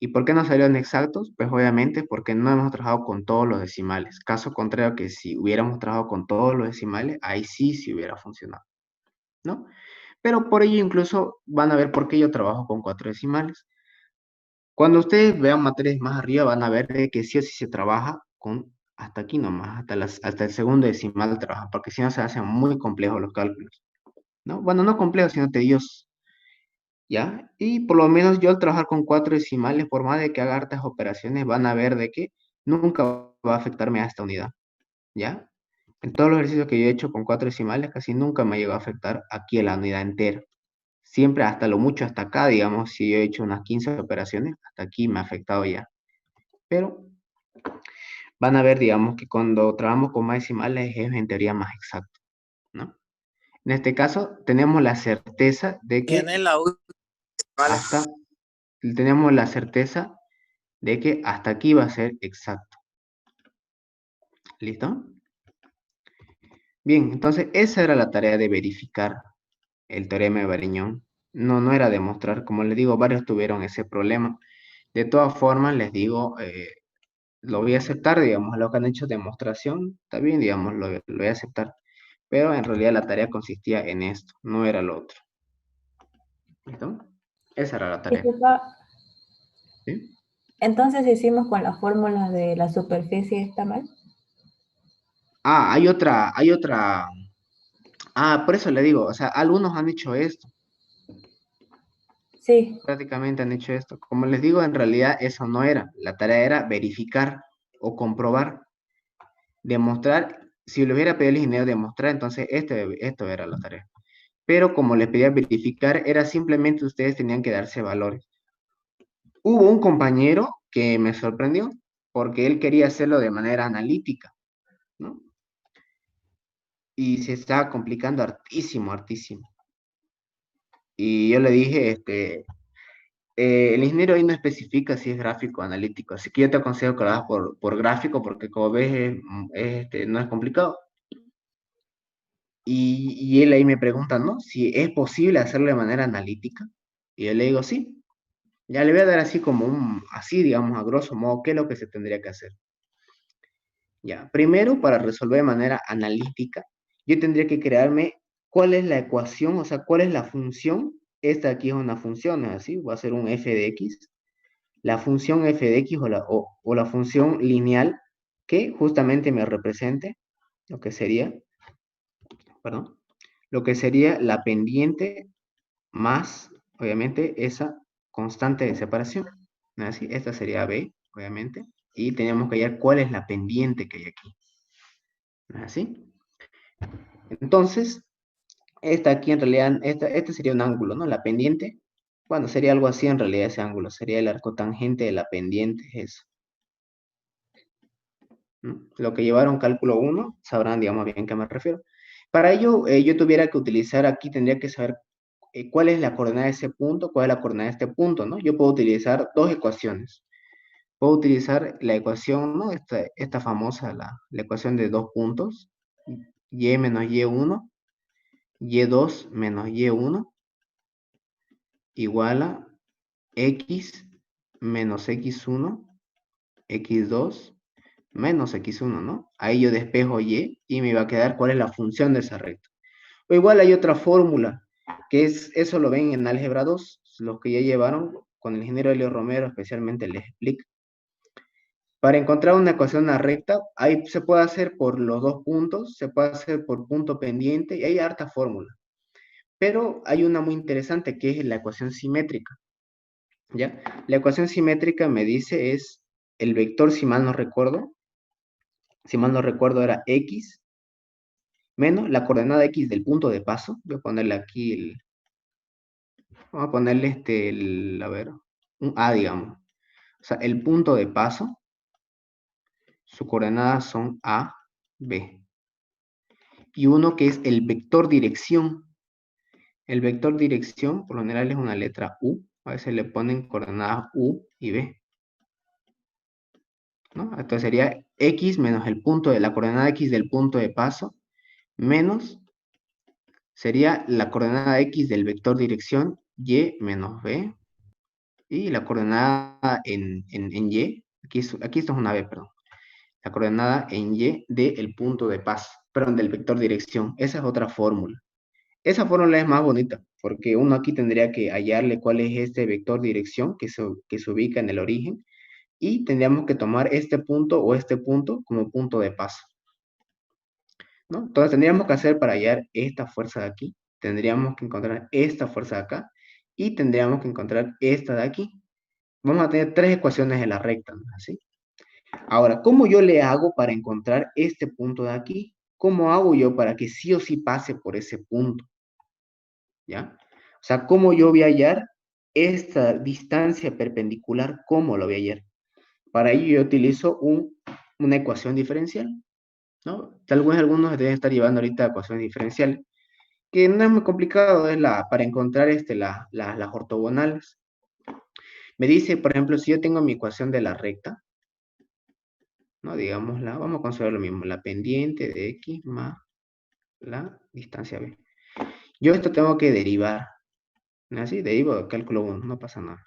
¿Y por qué no salieron exactos? Pues obviamente porque no hemos trabajado con todos los decimales. Caso contrario que si hubiéramos trabajado con todos los decimales, ahí sí hubiera funcionado, ¿no? Pero por ello incluso van a ver por qué yo trabajo con 4 decimales. Cuando ustedes vean materias más arriba, van a ver de que sí o sí se trabaja con hasta aquí nomás, hasta el segundo decimal trabaja, porque si no se hacen muy complejos los cálculos, ¿no? Bueno, no complejos, sino tediosos. ¿Ya? Y por lo menos yo al trabajar con 4 decimales, por más de que haga hartas operaciones, van a ver de que nunca va a afectarme a esta unidad, ¿ya? En todos los ejercicios que yo he hecho con 4 decimales, casi nunca me llegó a afectar aquí a la unidad entera. Siempre hasta lo mucho hasta acá, digamos, si yo he hecho unas 15 operaciones, hasta aquí me ha afectado ya. Pero van a ver, digamos, que cuando trabajamos con más decimales es en teoría más exacto, ¿no? En este caso, tenemos la certeza de que Tiene la U. hasta, tenemos la certeza de que hasta aquí va a ser exacto. ¿Listo? Bien, entonces esa era la tarea de verificar el teorema de Variñón. No era demostrar, como les digo, varios tuvieron ese problema. De todas formas, les digo, lo voy a aceptar, digamos, lo que han hecho demostración, está bien, digamos, lo voy a aceptar. Pero en realidad la tarea consistía en esto, no era lo otro. ¿Listo? Esa era la tarea. Disculpa, ¿Sí? entonces hicimos con la fórmula de la superficie, ¿está mal? Ah, hay otra. Ah, por eso le digo, o sea, algunos han hecho esto. Sí. Prácticamente han hecho esto. Como les digo, en realidad eso no era. La tarea era verificar o comprobar, demostrar. Si le hubiera pedido al ingeniero demostrar, entonces esto era la tarea. Pero como les pedía verificar, era simplemente ustedes tenían que darse valores. Hubo un compañero que me sorprendió porque él quería hacerlo de manera analítica, ¿no? Y se estaba complicando hartísimo, hartísimo. Y yo le dije, el ingeniero ahí no especifica si es gráfico o analítico, así que yo te aconsejo que lo hagas por gráfico, porque como ves, no es complicado. Y él ahí me pregunta, ¿no? Si es posible hacerlo de manera analítica. Y yo le digo, sí. Ya le voy a dar así como así, digamos, a grosso modo, qué es lo que se tendría que hacer. Ya, primero, para resolver de manera analítica, yo tendría que crearme cuál es la ecuación, o sea, cuál es la función. Esta aquí es una función, ¿es así? Va a ser un f de x. La función f de x o la función lineal que justamente me represente lo que sería, perdón, lo que sería la pendiente más, obviamente, esa constante de separación. ¿No es así? Esta sería b, obviamente, y tenemos que hallar cuál es la pendiente que hay aquí. ¿No es así? Entonces, esta aquí en realidad, este sería un ángulo, ¿no? La pendiente, bueno, sería algo así en realidad ese ángulo, sería el arco tangente de la pendiente, eso. ¿no? Lo que llevaron cálculo 1 sabrán, digamos, bien a qué me refiero. Para ello, yo tuviera que utilizar aquí, tendría que saber cuál es la coordenada de ese punto, cuál es la coordenada de este punto, ¿no? Yo puedo utilizar dos ecuaciones. Puedo utilizar la ecuación, ¿no? Esta famosa, la ecuación de dos puntos, y menos y1, y2 menos y1, igual a x menos x1, x2 menos x1, ¿no? Ahí yo despejo y me va a quedar cuál es la función de esa recta. O igual hay otra fórmula, que es, eso lo ven en álgebra 2, los que ya llevaron con el ingeniero Elio Romero especialmente les explica. Para encontrar una ecuación de una recta, ahí se puede hacer por los dos puntos, se puede hacer por punto pendiente, y hay harta fórmula. Pero hay una muy interesante que es la ecuación simétrica, ¿ya? La ecuación simétrica me dice es el vector, si mal no recuerdo era x menos la coordenada x del punto de paso. Voy a ponerle aquí vamos a ponerle a ver, un a, digamos. O sea, el punto de paso, sus coordenadas son a, b. Y uno que es el vector dirección. El vector dirección, por lo general, es una letra u. A veces le ponen coordenadas u y b, ¿no? Entonces sería x menos el punto de la coordenada x del punto de paso, menos sería la coordenada x del vector dirección, y menos b, y la coordenada en y, aquí esto es una b, perdón, la coordenada en y del punto de paso, perdón, del vector dirección. Esa es otra fórmula. Esa fórmula es más bonita, porque uno aquí tendría que hallarle cuál es este vector dirección que se ubica en el origen, y tendríamos que tomar este punto o este punto como punto de paso, ¿no? Entonces tendríamos que hacer para hallar esta fuerza de aquí, tendríamos que encontrar esta fuerza de acá, y tendríamos que encontrar esta de aquí. Vamos a tener tres ecuaciones de la recta, ¿no? Así. Ahora, ¿cómo yo le hago para encontrar este punto de aquí? ¿Cómo hago yo para que sí o sí pase por ese punto? ¿Ya? O sea, ¿cómo yo voy a hallar esta distancia perpendicular? ¿Cómo lo voy a hallar? Para ello yo utilizo una ecuación diferencial, ¿no? Tal vez algunos deben estar llevando ahorita ecuaciones diferenciales, que no es muy complicado, es para encontrar las ortogonales. Me dice, por ejemplo, si yo tengo mi ecuación de la recta, ¿no? Digámosla, vamos a considerar lo mismo, la pendiente de x más la distancia b. Yo esto tengo que derivar, ¿no? Así, derivo de cálculo 1, no pasa nada.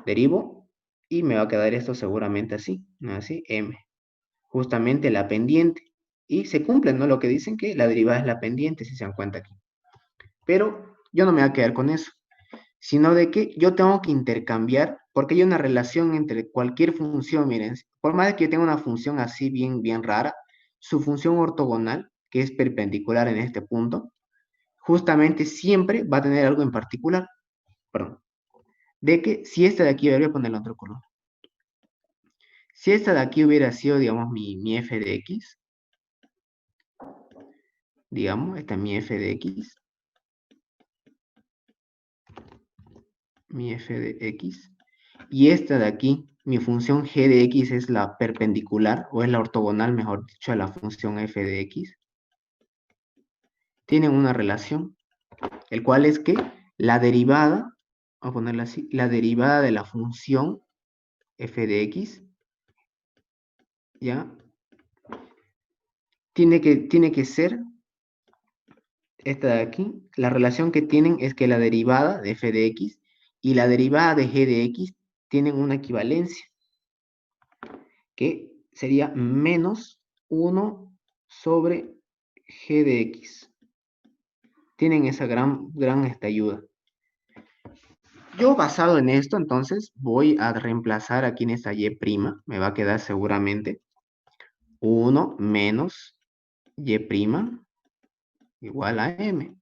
Derivo y me va a quedar esto seguramente así, ¿no? Así, m. Justamente la pendiente. Y se cumple, ¿no? Lo que dicen que la derivada es la pendiente, si se dan cuenta aquí. Pero yo no me voy a quedar con eso, sino de que yo tengo que intercambiar, porque hay una relación entre cualquier función, miren, por más de que yo tenga una función así bien rara, su función ortogonal, que es perpendicular en este punto, justamente siempre va a tener algo en particular, perdón, de que si esta de aquí, voy a ponerle otro color, si esta de aquí hubiera sido, digamos, mi f de x, digamos, esta es mi f de x, y esta de aquí, mi función g de x es la perpendicular, o es la ortogonal, mejor dicho, a la función f de x, tienen una relación, el cual es que la derivada, vamos a ponerla así, la derivada de la función f de x, ¿ya? Tiene que ser esta de aquí. La relación que tienen es que la derivada de f de x y la derivada de g de x tienen una equivalencia, que sería menos 1 sobre g de x. Tienen esa gran ayuda. Yo, basado en esto, entonces voy a reemplazar aquí en esta y', me va a quedar seguramente 1 menos y' igual a m.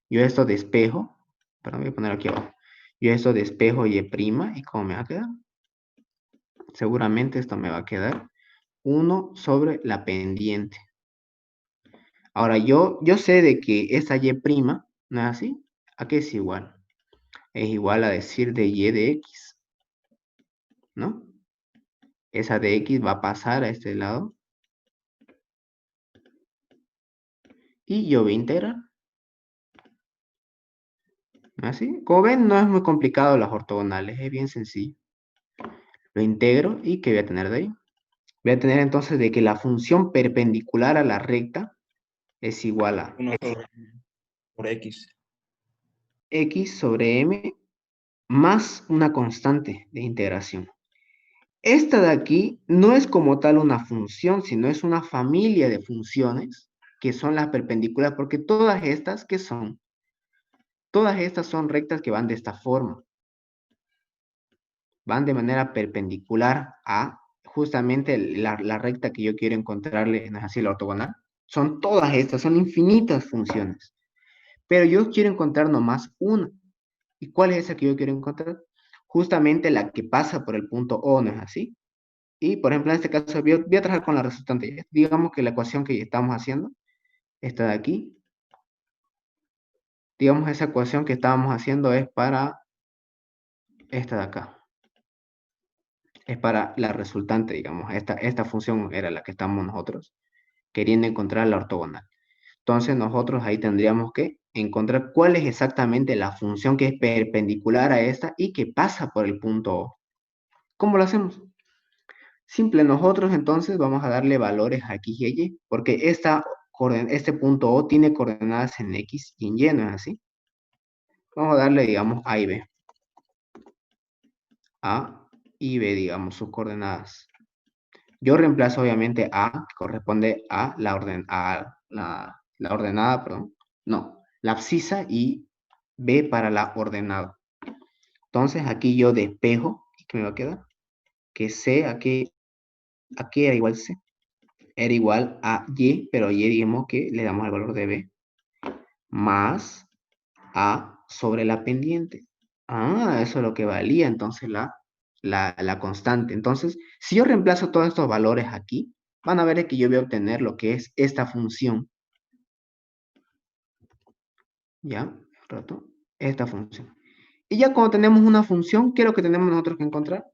Yo esto despejo, perdón, voy a poner aquí abajo. Yo esto despejo y', ¿y cómo me va a quedar? Seguramente esto me va a quedar 1 sobre la pendiente. Ahora, yo sé de que esa y', ¿no es así? ¿A qué es igual? Es igual a decir de y de x, ¿no? esa de X va a pasar a este lado. Y yo voy a integrar. Así. Como ven, no es muy complicado las ortogonales, es bien sencillo. Lo integro y ¿qué voy a tener de ahí? Voy a tener entonces de que la función perpendicular a la recta es igual a 1 por X. X sobre M más una constante de integración. Esta de aquí no es como tal una función, sino es una familia de funciones que son las perpendiculares, porque todas estas, ¿qué son? Todas estas son rectas que van de esta forma. Van de manera perpendicular a justamente la recta que yo quiero encontrarle, ¿no es así, la ortogonal? Son todas estas, son infinitas funciones. Pero yo quiero encontrar nomás una. ¿Y cuál es esa que yo quiero encontrar? Justamente la que pasa por el punto O, ¿no es así? Y, por ejemplo, en este caso voy a trabajar con la resultante. Digamos que la ecuación que estamos haciendo, esta de aquí, digamos esa ecuación que estábamos haciendo es para esta de acá. Es para la resultante, digamos. Esta función era la que estamos nosotros queriendo encontrar la ortogonal. Entonces nosotros ahí tendríamos que encontrar cuál es exactamente la función que es perpendicular a esta y que pasa por el punto O. ¿Cómo lo hacemos? Simple, nosotros entonces vamos a darle valores a X y a Y, porque este punto O tiene coordenadas en X y en Y, ¿no es así? Vamos a darle, digamos, A y B. A y B, digamos, sus coordenadas. Yo reemplazo obviamente A, que corresponde a la ordenada, perdón. No, la abscisa y B para la ordenada. Entonces aquí yo despejo, ¿y qué me va a quedar? Que C, aquí era igual C. Era igual a Y, pero Y digamos que le damos el valor de B, más A sobre la pendiente. Ah, eso es lo que valía entonces la constante. Entonces, si yo reemplazo todos estos valores aquí, van a ver que yo voy a obtener lo que es esta función. ¿Ya? Un rato. Esta función. Y ya cuando tenemos una función, ¿qué es lo que tenemos nosotros que encontrar?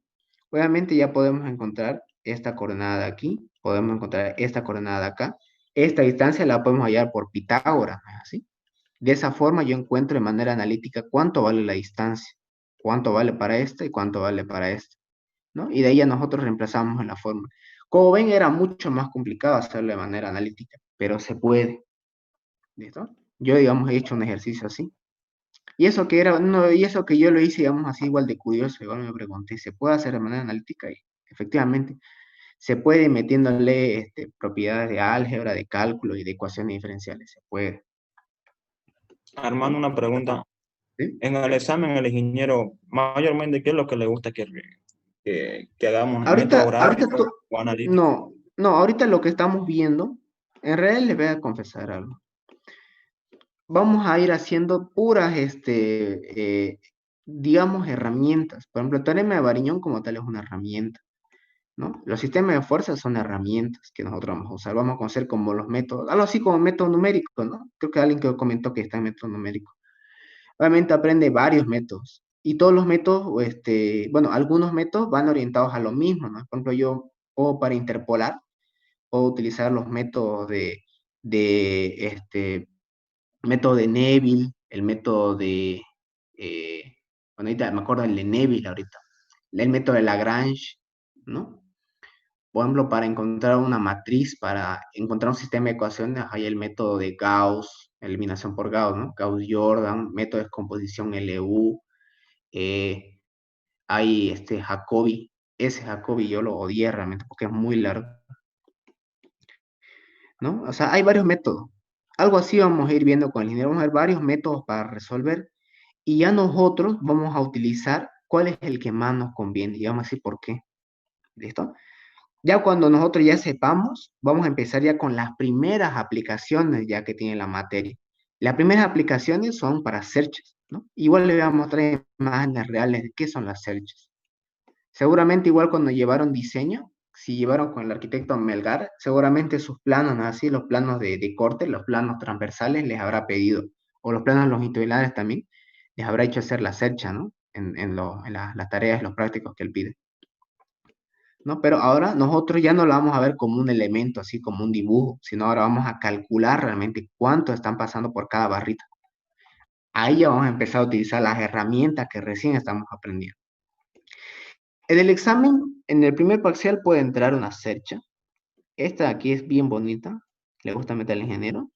Obviamente ya podemos encontrar esta coordenada de aquí, podemos encontrar esta coordenada de acá. Esta distancia la podemos hallar por Pitágoras, ¿no es así? De esa forma yo encuentro de manera analítica cuánto vale la distancia, cuánto vale para esta y cuánto vale para esta, ¿no? Y de ahí ya nosotros reemplazamos en la fórmula. Como ven, era mucho más complicado hacerlo de manera analítica, pero se puede, ¿listo? Yo, digamos, he hecho un ejercicio así. Y eso que era, no, y eso que yo lo hice, digamos, así igual de curioso, igual me pregunté, ¿se puede hacer de manera analítica? Y efectivamente, se puede metiéndole propiedades de álgebra, de cálculo y de ecuaciones diferenciales, se puede. Armando, una pregunta. ¿Sí? En el examen, el ingeniero, mayormente, ¿qué es lo que le gusta que hagamos? ¿Método Ahorita gráfico o analítico? no, no, ahorita lo que estamos viendo, en realidad les voy a confesar algo. Vamos a ir haciendo puras, digamos, herramientas. Por ejemplo, el teorema de Variñón como tal es una herramienta, ¿no? Los sistemas de fuerza son herramientas que nosotros vamos a usar. Vamos a conocer como los métodos, algo así como método numérico, ¿no? Creo que alguien que comentó que está en método numérico. Obviamente aprende varios métodos. Y todos los métodos, bueno, algunos métodos van orientados a lo mismo, ¿no? Por ejemplo, yo puedo para interpolar, puedo utilizar los métodos método de Neville, el método bueno, ahorita me acuerdo el de Neville ahorita, el método de Lagrange, ¿no? Por ejemplo, para encontrar una matriz, para encontrar un sistema de ecuaciones, hay el método de Gauss, eliminación por Gauss, ¿no? Gauss-Jordan, método de descomposición LU, eh, hay Jacobi, ese Jacobi yo lo odié realmente porque es muy largo, ¿no? O sea, hay varios métodos. Algo así vamos a ir viendo con el ingeniero, vamos a ver varios métodos para resolver y ya nosotros vamos a utilizar cuál es el que más nos conviene y vamos a decir por qué. ¿Listo? Ya cuando nosotros ya sepamos, vamos a empezar ya con las primeras aplicaciones ya que tiene la materia. Las primeras aplicaciones son para searches, ¿no? Igual le voy a mostrar imágenes reales de qué son las searches. Seguramente igual cuando llevaron diseño, si llevaron con el arquitecto Melgar, seguramente sus planos, ¿no? Así los planos de corte, los planos transversales les habrá pedido, o los planos longitudinales también, les habrá hecho hacer la search, ¿no? En las tareas, los prácticos que él pide. ¿no? Pero ahora nosotros ya no lo vamos a ver como un elemento, así como un dibujo, sino ahora vamos a calcular realmente cuánto están pasando por cada barrita. Ahí ya vamos a empezar a utilizar las herramientas que recién estamos aprendiendo. En el examen, en el primer parcial puede entrar una cercha. Esta de aquí es bien bonita, le gusta meter al ingeniero.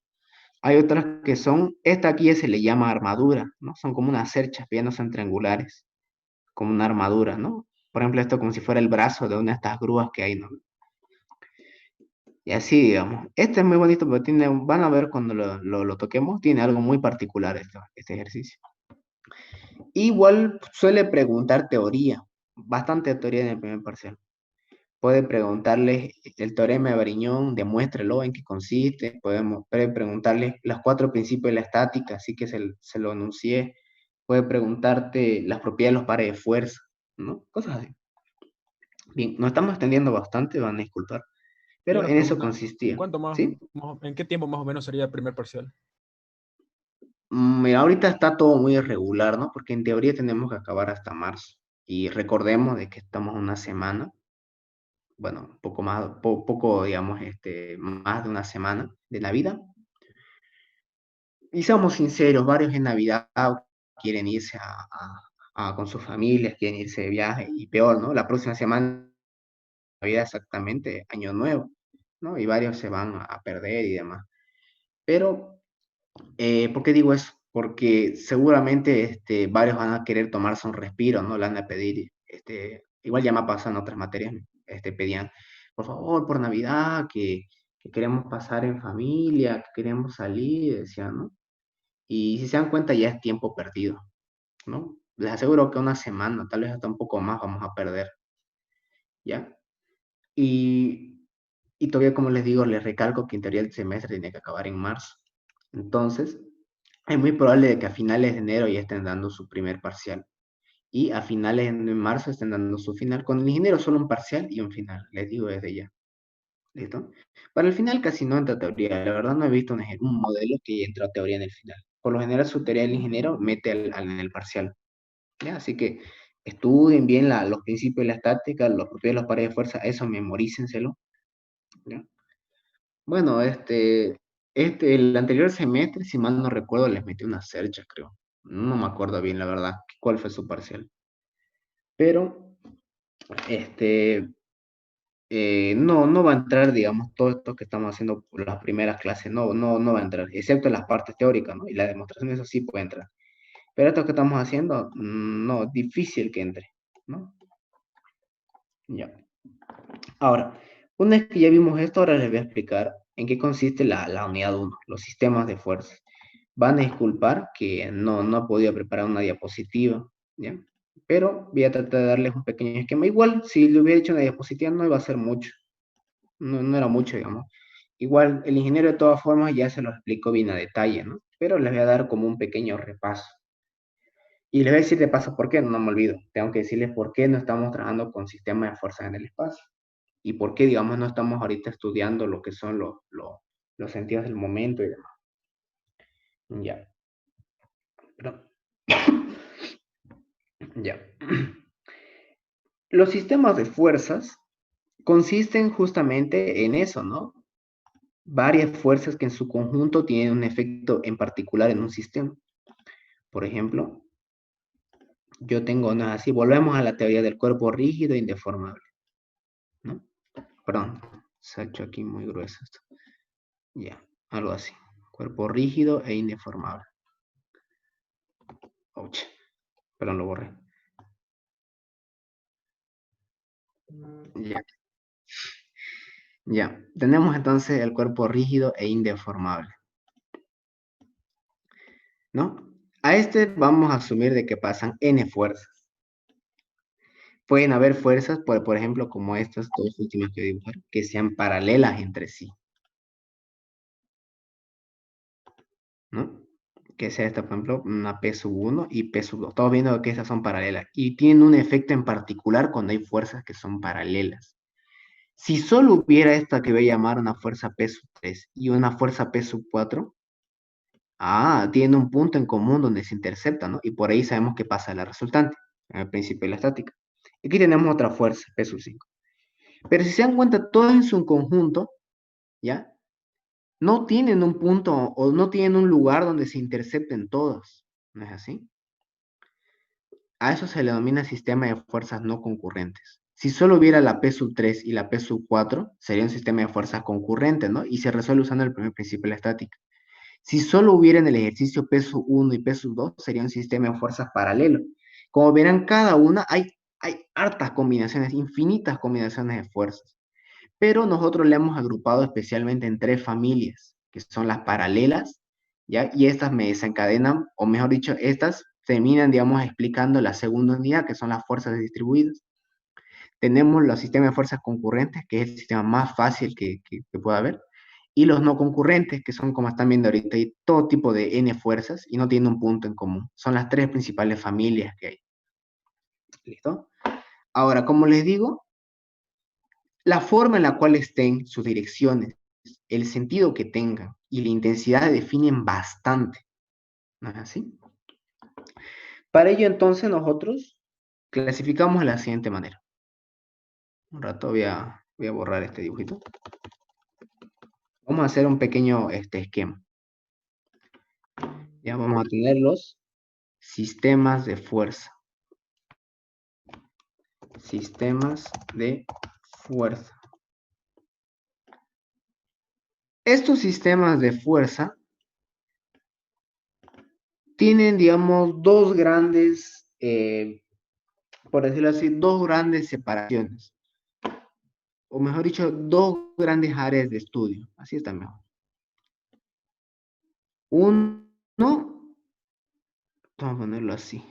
Hay otras que son, esta aquí se le llama armadura, ¿no? Son como unas cerchas, pero ya no son triangulares, como una armadura, ¿no? Por ejemplo, esto como si fuera el brazo de una de estas grúas que hay, ¿no? Y así, digamos. Este es muy bonito, pero tiene, van a ver cuando lo toquemos, tiene algo muy particular este ejercicio. Igual suele preguntar teoría, bastante teoría en el primer parcial. Puede preguntarle el teorema de Brignón, demuéstrelo en qué consiste. Puede preguntarle los 4 principios de la estática, así que se lo enuncié. Puede preguntarte las propiedades de los pares de fuerza, ¿no? Cosas así. Bien, nos estamos extendiendo bastante, van a disculpar. Y Pero una en eso pregunta, consistía. ¿cuánto más, ¿Sí? en qué tiempo más o menos sería el primer parcial? Mira, ahorita está todo muy irregular, ¿no? Porque en teoría tenemos que acabar hasta marzo. Y recordemos de que estamos una semana, bueno, poco más, poco, digamos, más de una semana de Navidad. Y seamos sinceros, varios en Navidad quieren irse con sus familias, quieren irse de viaje, y peor, ¿no? La próxima semana, Navidad exactamente, Año Nuevo, ¿no? Y varios se van a perder y demás. Pero ¿por qué digo eso? Porque seguramente varios van a querer tomarse un respiro, ¿no? Le van a pedir, igual ya me ha pasado en otras materias, pedían, por favor, por Navidad, que queremos pasar en familia, que queremos salir, decían, ¿no? Y si se dan cuenta ya es tiempo perdido, ¿no? Les aseguro que una semana, tal vez hasta un poco más vamos a perder, ¿ya? Y todavía, como les digo, les recalco que en teoría el semestre tiene que acabar en marzo. Entonces, es muy probable de que a finales de enero ya estén dando su primer parcial. Y a finales de marzo estén dando su final. Con el ingeniero solo un parcial y un final, les digo desde ya. ¿Listo? Para el final casi no entra teoría. La verdad no he visto un modelo que entra teoría en el final. Por lo general su teoría del ingeniero mete en el parcial. ¿Ya? Así que estudien bien los principios de la estática, los propiedades de los pares de fuerza, eso memorícenselo. ¿Ya? Bueno, el anterior semestre, si mal no recuerdo, les metí una cercha, creo. No me acuerdo bien, la verdad, cuál fue su parcial. Pero, este, no va a entrar, digamos, todo esto que estamos haciendo por las primeras clases, no va a entrar, excepto las partes teóricas, ¿no? Y la demostración, eso sí puede entrar. Pero esto que estamos haciendo, no, difícil que entre, ¿no? Ya. Ahora, una vez que ya vimos esto, ahora les voy a explicar en qué consiste la unidad 1, los sistemas de fuerzas. Van a disculpar que no he podido preparar una diapositiva, ¿ya? Pero voy a tratar de darles un pequeño esquema. Igual, si le hubiera hecho una diapositiva, no iba a ser mucho. No era mucho, digamos. Igual, el ingeniero de todas formas ya se lo explicó bien a detalle, ¿no? Pero les voy a dar como un pequeño repaso. Y les voy a decir de paso por qué, no me olvido. Tengo que decirles por qué no estamos trabajando con sistemas de fuerzas en el espacio. Y por qué, digamos, no estamos ahorita estudiando lo que son los sentidos del momento y demás. Ya. Perdón. Ya. Los sistemas de fuerzas consisten justamente en eso, ¿no? Varias fuerzas que en su conjunto tienen un efecto en particular en un sistema. Por ejemplo, yo tengo, no es así, volvemos a la teoría del cuerpo rígido e indeformable, ¿no? Perdón, se ha hecho aquí muy grueso esto. Ya, algo así. Cuerpo rígido e indeformable. Ouch. Perdón, lo borré. Ya. Ya, tenemos entonces el cuerpo rígido e indeformable, ¿no? A vamos a asumir de que pasan n fuerzas. Pueden haber fuerzas, por ejemplo, como estas dos últimas que voy a dibujar, que sean paralelas entre sí, ¿no? Que sea esta, por ejemplo, una P sub 1 y P sub 2. Estamos viendo que estas son paralelas y tienen un efecto en particular cuando hay fuerzas que son paralelas. Si solo hubiera esta que voy a llamar una fuerza P sub 3 y una fuerza P sub 4, tienen un punto en común donde se interceptan, ¿no? Y por ahí sabemos qué pasa la resultante, en el principio de la estática. Aquí tenemos otra fuerza, P sub 5. Pero si se dan cuenta, todos en su conjunto, ¿ya? No tienen un punto o no tienen un lugar donde se intercepten todos. ¿No es así? A eso se le denomina sistema de fuerzas no concurrentes. Si solo hubiera la P sub 3 y la P sub 4, sería un sistema de fuerzas concurrentes, ¿no? Y se resuelve usando el primer principio de la estática. Si solo hubiera en el ejercicio P sub 1 y P sub 2, sería un sistema de fuerzas paralelo. Como verán, cada una hay hartas combinaciones, infinitas combinaciones de fuerzas. Pero nosotros le hemos agrupado especialmente en 3 familias, que son las paralelas, ¿ya? Y estas me desencadenan, o mejor dicho, estas terminan, digamos, explicando la segunda unidad, que son las fuerzas distribuidas. Tenemos los sistemas de fuerzas concurrentes, que es el sistema más fácil que pueda haber, y los no concurrentes, que son, como están viendo ahorita, hay todo tipo de n fuerzas y no tienen un punto en común. Son las 3 principales familias que hay. ¿Listo? Ahora, como les digo, la forma en la cual estén sus direcciones, el sentido que tengan y la intensidad definen bastante. ¿No es así? Para ello, entonces, nosotros clasificamos de la siguiente manera. Un rato voy a borrar este dibujito. Vamos a hacer un pequeño esquema. Ya vamos a tener los sistemas de fuerza. Sistemas de fuerza. Estos sistemas de fuerza tienen, digamos, dos grandes, por decirlo así, dos grandes separaciones. O mejor dicho, dos grandes áreas de estudio. Así está mejor. Uno, vamos a ponerlo así.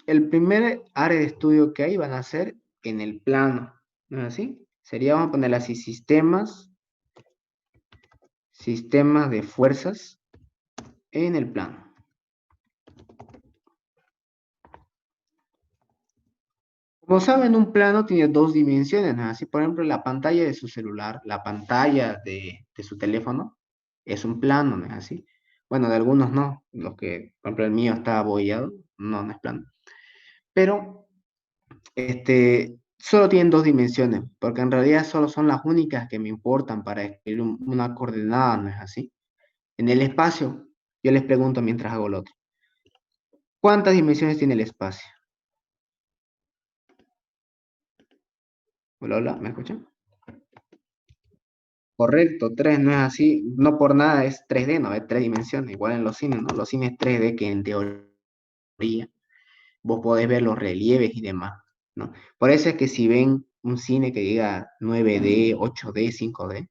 El primer área de estudio que hay van a ser en el plano. ¿No es así? Sería, vamos a ponerlo así, sistemas de fuerzas en el plano. Como saben, un plano tiene dos dimensiones, ¿no? Así, por ejemplo, la pantalla de su celular, la pantalla de su teléfono, es un plano, ¿no es así? Bueno, de algunos no, los que, por ejemplo, el mío está abollado, no es plano. Pero, solo tienen dos dimensiones, porque en realidad solo son las únicas que me importan para escribir una coordenada, ¿no es así? En el espacio, yo les pregunto mientras hago lo otro. ¿Cuántas dimensiones tiene el espacio? Hola, hola, ¿me escuchan? Correcto, 3 no es así, no por nada es 3D, no es 3 dimensiones, igual en los cines, ¿no? Los cines 3D que en teoría vos podés ver los relieves y demás, ¿no? Por eso es que si ven un cine que diga 9D, 8D, 5D,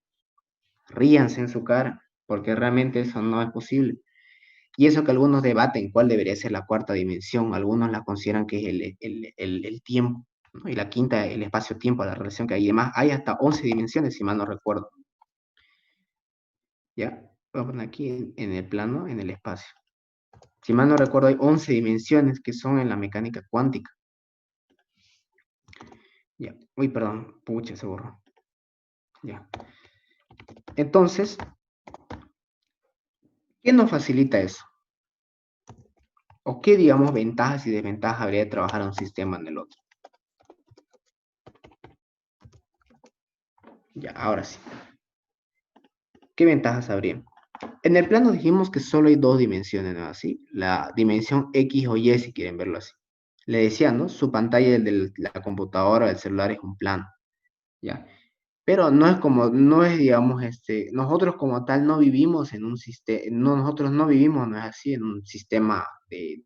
ríanse en su cara, porque realmente eso no es posible. Y eso que algunos debaten cuál debería ser la cuarta dimensión, algunos la consideran que es el tiempo, ¿no? Y la quinta, el espacio-tiempo, la relación que hay. Y demás, hay hasta 11 dimensiones, si mal no recuerdo. ¿Ya? Voy a poner aquí en el plano, en el espacio. Si mal no recuerdo, hay 11 dimensiones que son en la mecánica cuántica. Ya. Uy, perdón. Pucha, se borró. Ya. Entonces, ¿qué nos facilita eso? ¿O qué, digamos, ventajas y desventajas habría de trabajar un sistema en el otro? Ya, ahora sí. ¿Qué ventajas habría? En el plano dijimos que solo hay dos dimensiones, ¿no? Así, la dimensión X o Y, si quieren verlo así. Le decía, ¿no? Su pantalla de la computadora o del celular es un plano, ¿ya? Pero no es como, no es, digamos, nosotros como tal no vivimos en un sistema, no, nosotros no vivimos, no es así, en un sistema de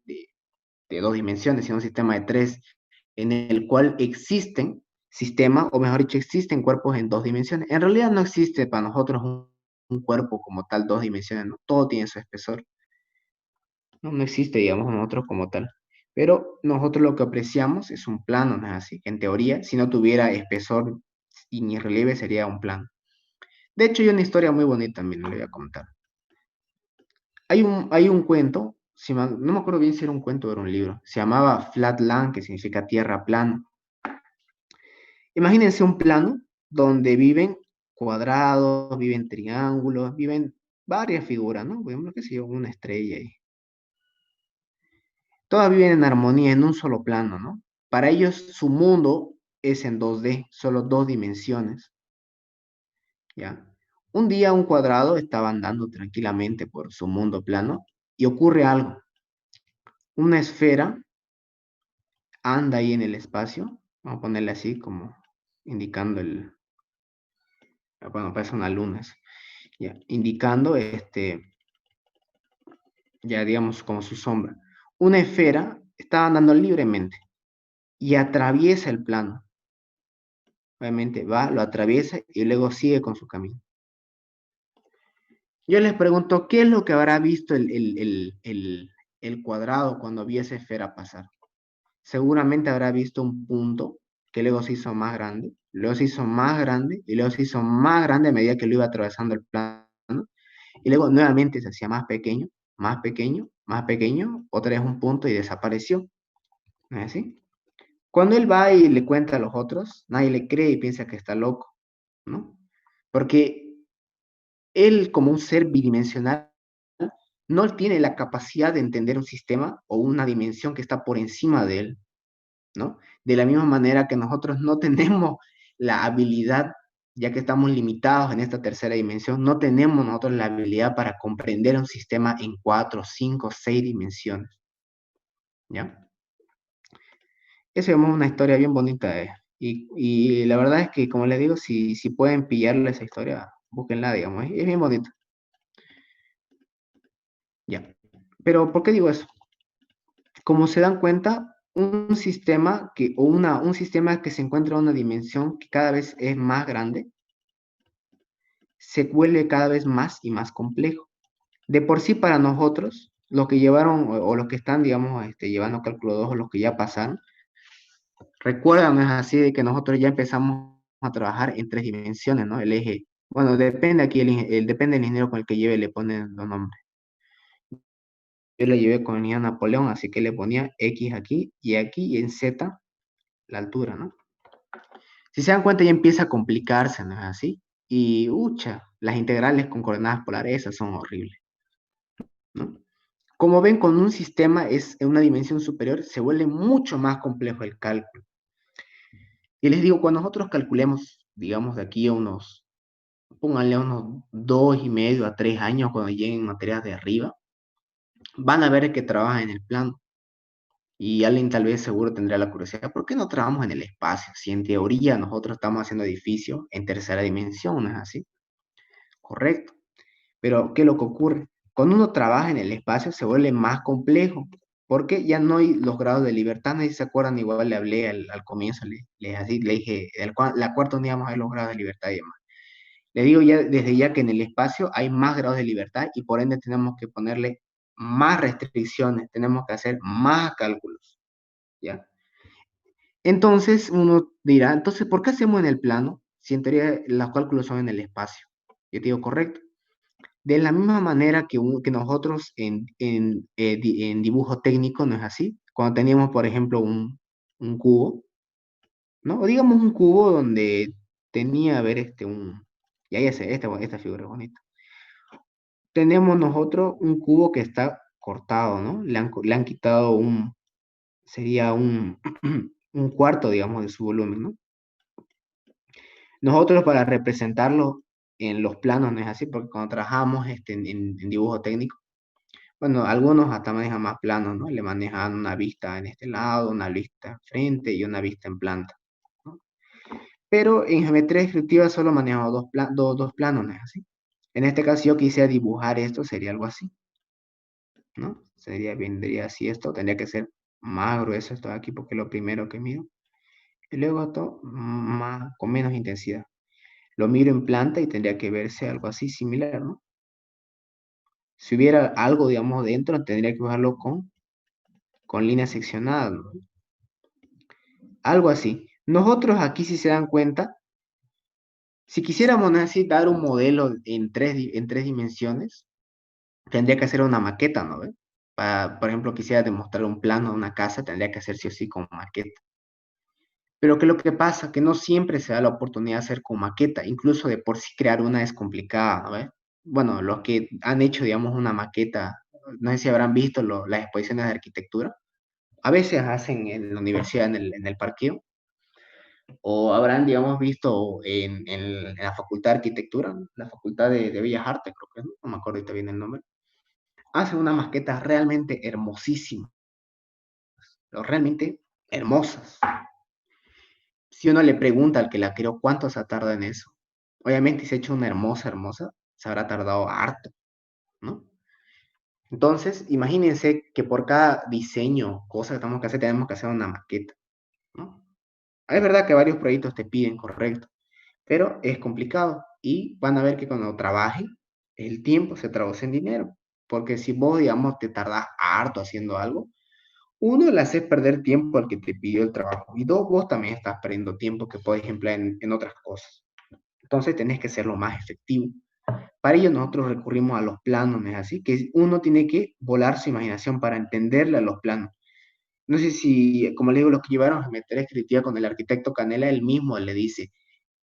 dos dimensiones, sino un sistema de tres, en el cual existen sistemas, o mejor dicho, existen cuerpos en dos dimensiones. En realidad no existe para nosotros un cuerpo como tal, dos dimensiones, ¿no? Todo tiene su espesor. No existe, digamos, nosotros como tal. Pero nosotros lo que apreciamos es un plano, ¿no es así? En teoría, si no tuviera espesor y ni relieve, sería un plano. De hecho, hay una historia muy bonita también, le voy a contar. Hay un cuento, no me acuerdo bien si era un cuento o era un libro, se llamaba Flatland, que significa tierra plana. Imagínense un plano donde viven cuadrados, viven triángulos, viven varias figuras, ¿no? Por ejemplo, qué sé yo, una estrella ahí. Todas viven en armonía, en un solo plano, ¿no? Para ellos su mundo es en 2D, solo 2 dimensiones. ¿Ya? Un día un cuadrado estaba andando tranquilamente por su mundo plano y ocurre algo. Una esfera anda ahí en el espacio, vamos a ponerle así como indicando el, bueno, parece una luna, ya, indicando ya digamos como su sombra. Una esfera está andando libremente y atraviesa el plano. Obviamente va, lo atraviesa y luego sigue con su camino. Yo les pregunto, ¿qué es lo que habrá visto el cuadrado cuando vio esa esfera pasar? Seguramente habrá visto un punto que luego se hizo más grande, luego se hizo más grande y luego se hizo más grande a medida que lo iba atravesando el plano y luego nuevamente se hacía más pequeño, más pequeño, más pequeño, otra vez un punto y desapareció. ¿No es así? Cuando él va y le cuenta a los otros, nadie le cree y piensa que está loco, ¿no? Porque él, como un ser bidimensional, no tiene la capacidad de entender un sistema o una dimensión que está por encima de él, ¿no? De la misma manera que nosotros no tenemos la habilidad, ya que estamos limitados en esta tercera dimensión, no tenemos nosotros la habilidad para comprender un sistema en 4, 5, 6 dimensiones, ¿ya? Esa es una historia bien bonita, y la verdad es que, como les digo, si pueden pillarle esa historia, búsquenla, digamos, es bien bonita. Ya. Pero, ¿por qué digo eso? Como se dan cuenta, un sistema un sistema que se encuentra en una dimensión que cada vez es más grande, se vuelve cada vez más y más complejo. De por sí, para nosotros, los que llevaron, o los que están, digamos, llevando cálculo 2 o los que ya pasaron, recuerdan, ¿no es así? De que nosotros ya empezamos a trabajar en 3 dimensiones, ¿no? El eje, bueno, depende aquí, depende del ingeniero con el que lleve, le ponen los nombres. Yo le llevé con el ingeniero Napoleón, así que le ponía X aquí y en Z la altura, ¿no? Si se dan cuenta ya empieza a complicarse, ¿no es así? Y, las integrales con coordenadas polares, esas son horribles, ¿no? Como ven, con un sistema es en una dimensión superior, se vuelve mucho más complejo el cálculo. Y les digo, cuando nosotros calculemos, digamos, de aquí a pónganle unos 2,5 a 3 años, cuando lleguen materias de arriba, van a ver que trabajan en el plano. Y alguien tal vez seguro tendrá la curiosidad, ¿por qué no trabajamos en el espacio? Si en teoría nosotros estamos haciendo edificios en tercera dimensión, ¿no es así? Correcto. Pero, ¿qué es lo que ocurre? Cuando uno trabaja en el espacio se vuelve más complejo, porque ya no hay los grados de libertad. No sé si se acuerdan, igual le hablé al comienzo, le dije, la cuarta unidad vamos a ver los grados de libertad y demás. Le digo ya desde ya que en el espacio hay más grados de libertad y por ende tenemos que ponerle más restricciones, tenemos que hacer más cálculos, ¿ya? Entonces uno dirá, entonces, ¿por qué hacemos en el plano si en teoría los cálculos son en el espacio? Yo te digo, correcto. De la misma manera que nosotros en dibujo técnico, ¿no es así? Cuando teníamos, por ejemplo, un cubo, ¿no? O digamos un cubo donde tenía, a ver, ya sé, esta figura es bonita. Tenemos nosotros un cubo que está cortado, ¿no? Le han quitado sería un cuarto, digamos, de su volumen, ¿no? Nosotros para representarlo en los planos, ¿no es así? Porque cuando trabajamos en dibujo técnico, bueno, algunos hasta manejan más planos, ¿no? Le manejan una vista en este lado, una vista frente y una vista en planta, ¿no? Pero en geometría descriptiva solo manejamos dos planos, ¿no es así? En este caso, si yo quisiera dibujar esto, sería algo así, ¿no? Vendría así esto, tendría que ser más grueso esto de aquí porque es lo primero que miro. Y luego esto con menos intensidad. Lo miro en planta y tendría que verse algo así similar, ¿no? Si hubiera algo, digamos, dentro, tendría que bajarlo con líneas seccionadas, ¿no? Algo así. Nosotros aquí, si se dan cuenta, si quisiéramos así dar un modelo en tres dimensiones, tendría que hacer una maqueta, ¿no? ¿Ve? Por ejemplo, quisiera demostrar un plano de una casa, tendría que hacer sí o sí con maqueta. Pero ¿qué es lo que pasa? Que no siempre se da la oportunidad de hacer con maqueta, incluso de por sí crear una es complicada, ¿no? ¿Ve? Bueno, los que han hecho, digamos, una maqueta, no sé si habrán visto las exposiciones de arquitectura, a veces hacen en la universidad, en el parqueo, o habrán, digamos, visto en la Facultad de Arquitectura, la Facultad de Bellas Artes, creo que es, no me acuerdo ahorita bien el nombre, hacen unas maquetas realmente hermosísimas, pero realmente hermosas. Si uno le pregunta al que la creó cuánto se tarda en eso, obviamente si se ha hecho una hermosa, se habrá tardado harto, ¿no? Entonces, imagínense que por cada diseño, cosa que tenemos que hacer una maqueta, ¿no? Es verdad que varios proyectos te piden, correcto, pero es complicado y van a ver que cuando trabajen, el tiempo se traduce en dinero, porque si vos, digamos, te tardás harto haciendo algo, uno, le haces perder tiempo al que te pidió el trabajo, y dos, vos también estás perdiendo tiempo que podés emplear en otras cosas. Entonces tenés que ser lo más efectivo. Para ello nosotros recurrimos a los planos, ¿no es así? Que uno tiene que volar su imaginación para entenderle a los planos. No sé si, como le digo, los que llevaron a meter escritura con el arquitecto Canela, él mismo le dice,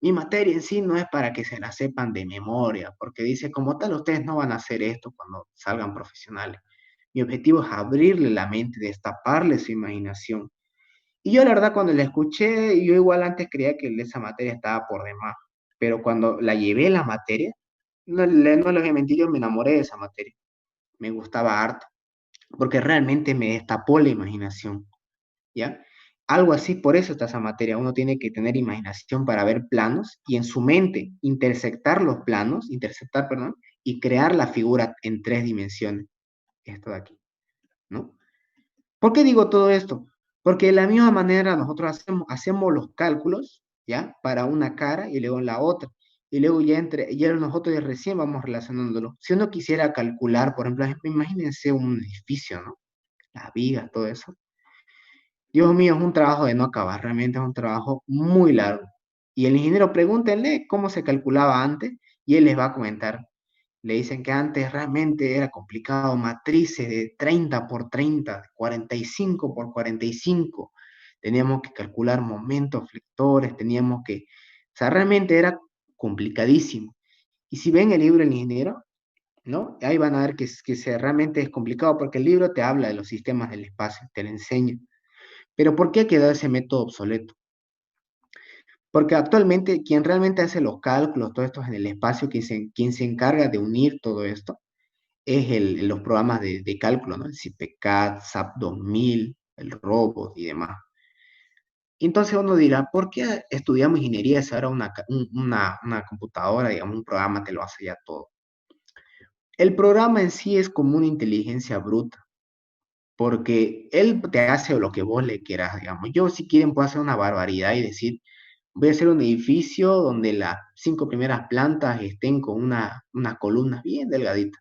mi materia en sí no es para que se la sepan de memoria, porque dice, como tal, ustedes no van a hacer esto cuando salgan profesionales. Mi objetivo es abrirle la mente, destaparle su imaginación. Y yo la verdad cuando la escuché, yo igual antes creía que esa materia estaba por demás, pero cuando la llevé la materia, no les voy a mentir, yo me enamoré de esa materia, me gustaba harto, porque realmente me destapó la imaginación, ¿ya? Algo así, por eso está esa materia, uno tiene que tener imaginación para ver planos y en su mente interceptar, perdón, y crear la figura en 3 dimensiones, esto de aquí, ¿no? ¿Por qué digo todo esto? Porque de la misma manera nosotros hacemos los cálculos, ¿ya? Para una cara y luego la otra. Y luego ya nosotros ya recién vamos relacionándolo. Si uno quisiera calcular, por ejemplo, imagínense un edificio, ¿no? Las vigas, todo eso. Dios mío, es un trabajo de no acabar, realmente es un trabajo muy largo. Y el ingeniero, pregúntenle cómo se calculaba antes y él les va a comentar. Le dicen que antes realmente era complicado, matrices de 30 por 30, 45 por 45. Teníamos que calcular momentos flectores, o sea, realmente era complicadísimo. Y si ven el libro El Ingeniero, ¿no? Ahí van a ver realmente es complicado porque el libro te habla de los sistemas del espacio, te lo enseña. Pero ¿por qué quedó ese método obsoleto? Porque actualmente quien realmente hace los cálculos, todo esto en el espacio, quien se encarga de unir todo esto, es los programas de cálculo, ¿no? El CIPECAD, SAP 2000, el robot y demás. Entonces uno dirá, ¿por qué estudiamos ingeniería si ahora una computadora, digamos, un programa te lo hace ya todo? El programa en sí es como una inteligencia bruta, porque él te hace lo que vos le quieras, digamos. Yo, si quieren, puedo hacer una barbaridad y decir, voy a hacer un edificio donde las 5 primeras plantas estén con una columna bien delgadita.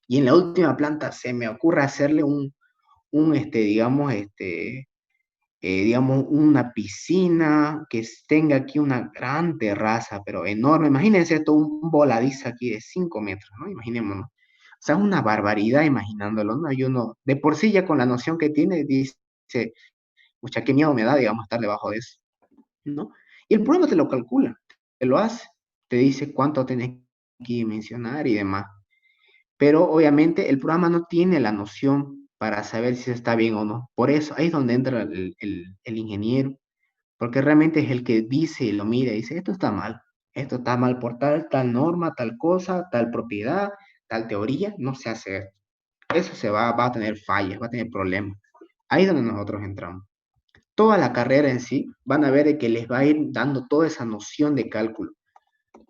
Y en la última planta se me ocurre hacerle digamos, una piscina que tenga aquí una gran terraza, pero enorme. Imagínense esto, un voladizo aquí de 5 metros, ¿no? Imaginémonos. O sea, una barbaridad imaginándolo, ¿no? Y uno, de por sí ya con la noción que tiene, dice, mucha, qué miedo me da, digamos, estar debajo de eso, ¿no? Y el programa te lo calcula, te lo hace, te dice cuánto tenés que dimensionar y demás. Pero obviamente el programa no tiene la noción para saber si está bien o no. Por eso ahí es donde entra el ingeniero, porque realmente es el que dice y lo mira y dice, esto está mal por tal norma, tal cosa, tal propiedad, tal teoría, no se hace esto. Eso va a tener fallas, va a tener problemas. Ahí es donde nosotros entramos. Toda la carrera en sí van a ver de que les va a ir dando toda esa noción de cálculo,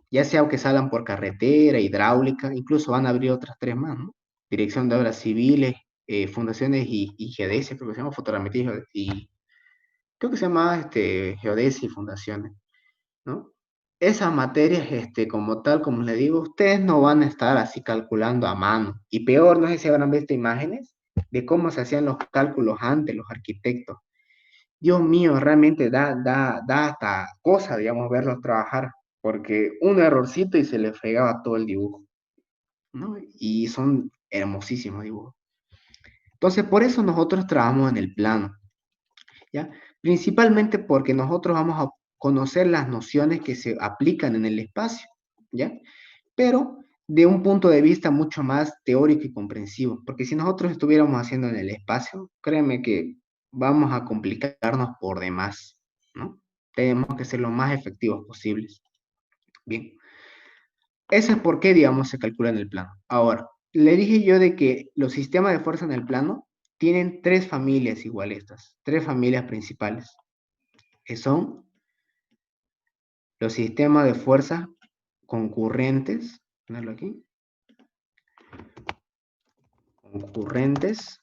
ya sea que salgan por carretera, hidráulica, incluso van a abrir otras 3 más, ¿no? Dirección de Obras Civiles, fundaciones y geodesia, creo que se llama fotogrametría y creo que se llama geodesia y fundaciones, ¿no? Esas materias, como tal, como les digo, ustedes no van a estar así calculando a mano. Y peor, no sé si habrán visto imágenes de cómo se hacían los cálculos antes, los arquitectos. Dios mío, realmente da hasta cosa, digamos, verlos trabajar, porque un errorcito y se le fregaba todo el dibujo, ¿no? Y son hermosísimos dibujos. Entonces, por eso nosotros trabajamos en el plano, ¿ya? Principalmente porque nosotros vamos a conocer las nociones que se aplican en el espacio, ¿ya? Pero de un punto de vista mucho más teórico y comprensivo, porque si nosotros estuviéramos haciendo en el espacio, créanme que vamos a complicarnos por demás, ¿no? Tenemos que ser lo más efectivos posibles. Bien. Eso es por qué, digamos, se calcula en el plano. Ahora, le dije yo de que los sistemas de fuerza en el plano tienen tres familias igual estas, tres familias principales, que son los sistemas de fuerza concurrentes, ponerlo aquí, concurrentes,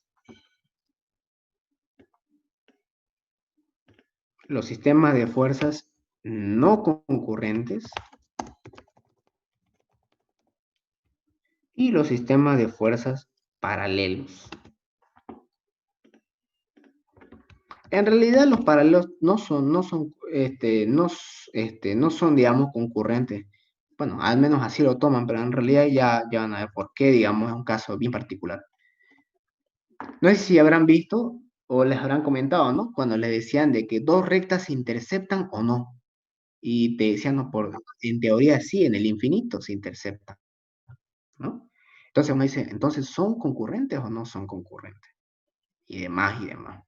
los sistemas de fuerzas no concurrentes y los sistemas de fuerzas paralelos. En realidad los paralelos no son, digamos, concurrentes. Bueno, al menos así lo toman, pero en realidad ya van a ver por qué, digamos, es un caso bien particular. No sé si habrán visto o les habrán comentado, ¿no? Cuando les decían de que dos rectas se interceptan o no. Y te decían, no, en teoría sí, en el infinito se interceptan, ¿no? Entonces uno dice, entonces, ¿son concurrentes o no son concurrentes? Y demás, y demás.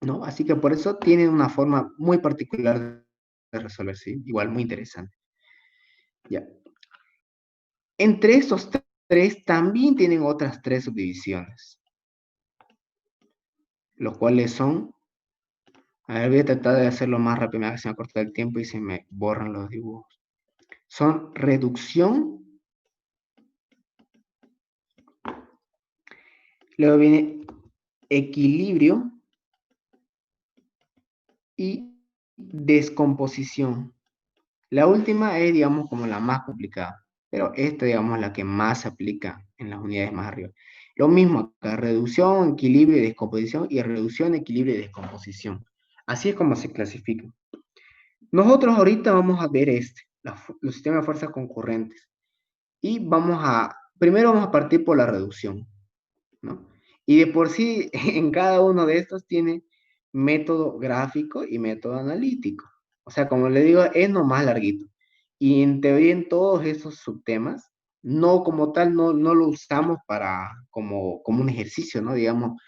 ¿No? Así que por eso tienen una forma muy particular de resolver, ¿sí? Igual muy interesante. Ya. Entre estos tres también tienen otras tres subdivisiones, los cuales son, a ver, voy a tratar de hacerlo más rápido, me se me corta el tiempo y se me borran los dibujos. Son reducción, luego viene equilibrio y descomposición. La última es, digamos, como la más complicada, pero esta, digamos, es la que más se aplica en las unidades más arriba. Lo mismo acá, reducción, equilibrio y descomposición, y reducción, equilibrio y descomposición. Así es como se clasifica. Nosotros ahorita vamos a ver los sistemas de fuerzas concurrentes. Y primero vamos a partir por la reducción, ¿no? Y de por sí, en cada uno de estos tiene método gráfico y método analítico. O sea, como le digo, es nomás larguito. Y en teoría en todos esos subtemas, no como tal, no lo usamos como un ejercicio, ¿no? Digamos,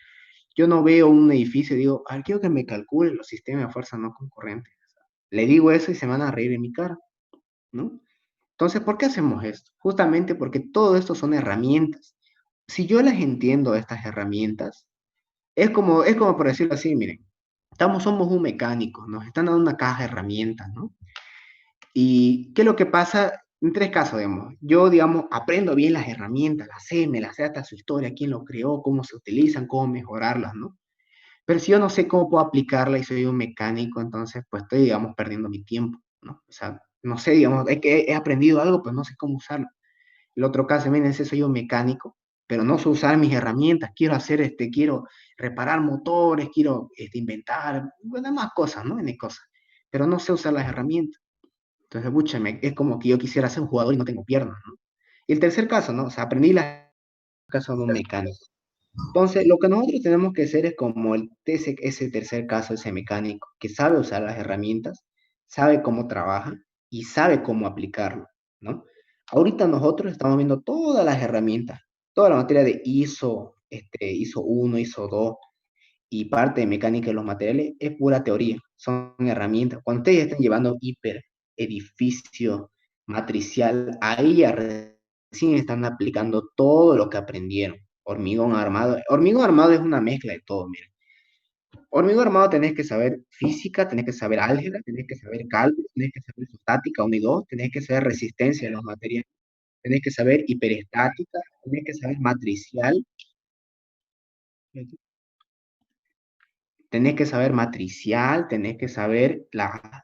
yo no veo un edificio y digo, quiero que me calcule los sistemas de fuerza no concurrentes. Le digo eso y se van a reír en mi cara, ¿no? Entonces, ¿por qué hacemos esto? Justamente porque todo esto son herramientas. Si yo las entiendo, estas herramientas, es como por decirlo así, miren, somos un mecánico, nos están dando una caja de herramientas, ¿no? ¿Y qué es lo que pasa? En tres casos, digamos. Yo, digamos, aprendo bien las herramientas, me las sé hasta su historia, quién lo creó, cómo se utilizan, cómo mejorarlas, ¿no? Pero si yo no sé cómo puedo aplicarla y soy un mecánico, entonces, pues estoy, digamos, perdiendo mi tiempo, ¿no? O sea, no sé, digamos, es que he aprendido algo, pero no sé cómo usarlo. El otro caso, miren, soy un mecánico, pero no sé usar mis herramientas, quiero reparar motores, quiero inventar, bueno, más cosas, ¿no? N cosas, pero no sé usar las herramientas. Entonces, búchame, es como que yo quisiera ser un jugador y no tengo piernas, ¿no? Y el tercer caso, ¿no? O sea, aprendí la caso de un mecánico. Entonces, lo que nosotros tenemos que hacer es como ese tercer caso, ese mecánico, que sabe usar las herramientas, sabe cómo trabaja y sabe cómo aplicarlo, ¿no? Ahorita nosotros estamos viendo todas las herramientas, toda la materia de ISO 1, ISO 2 y parte de mecánica de los materiales es pura teoría, son herramientas. Cuando ustedes estén llevando edificio, matricial, ahí ya recién están aplicando todo lo que aprendieron. Hormigón armado es una mezcla de todo, miren. Hormigón armado tenés que saber física, tenés que saber álgebra, tenés que saber cálculo, tenés que saber estática 1 y 2, tenés que saber resistencia de los materiales, tenés que saber hiperestática, tenés que saber matricial, tenés que saber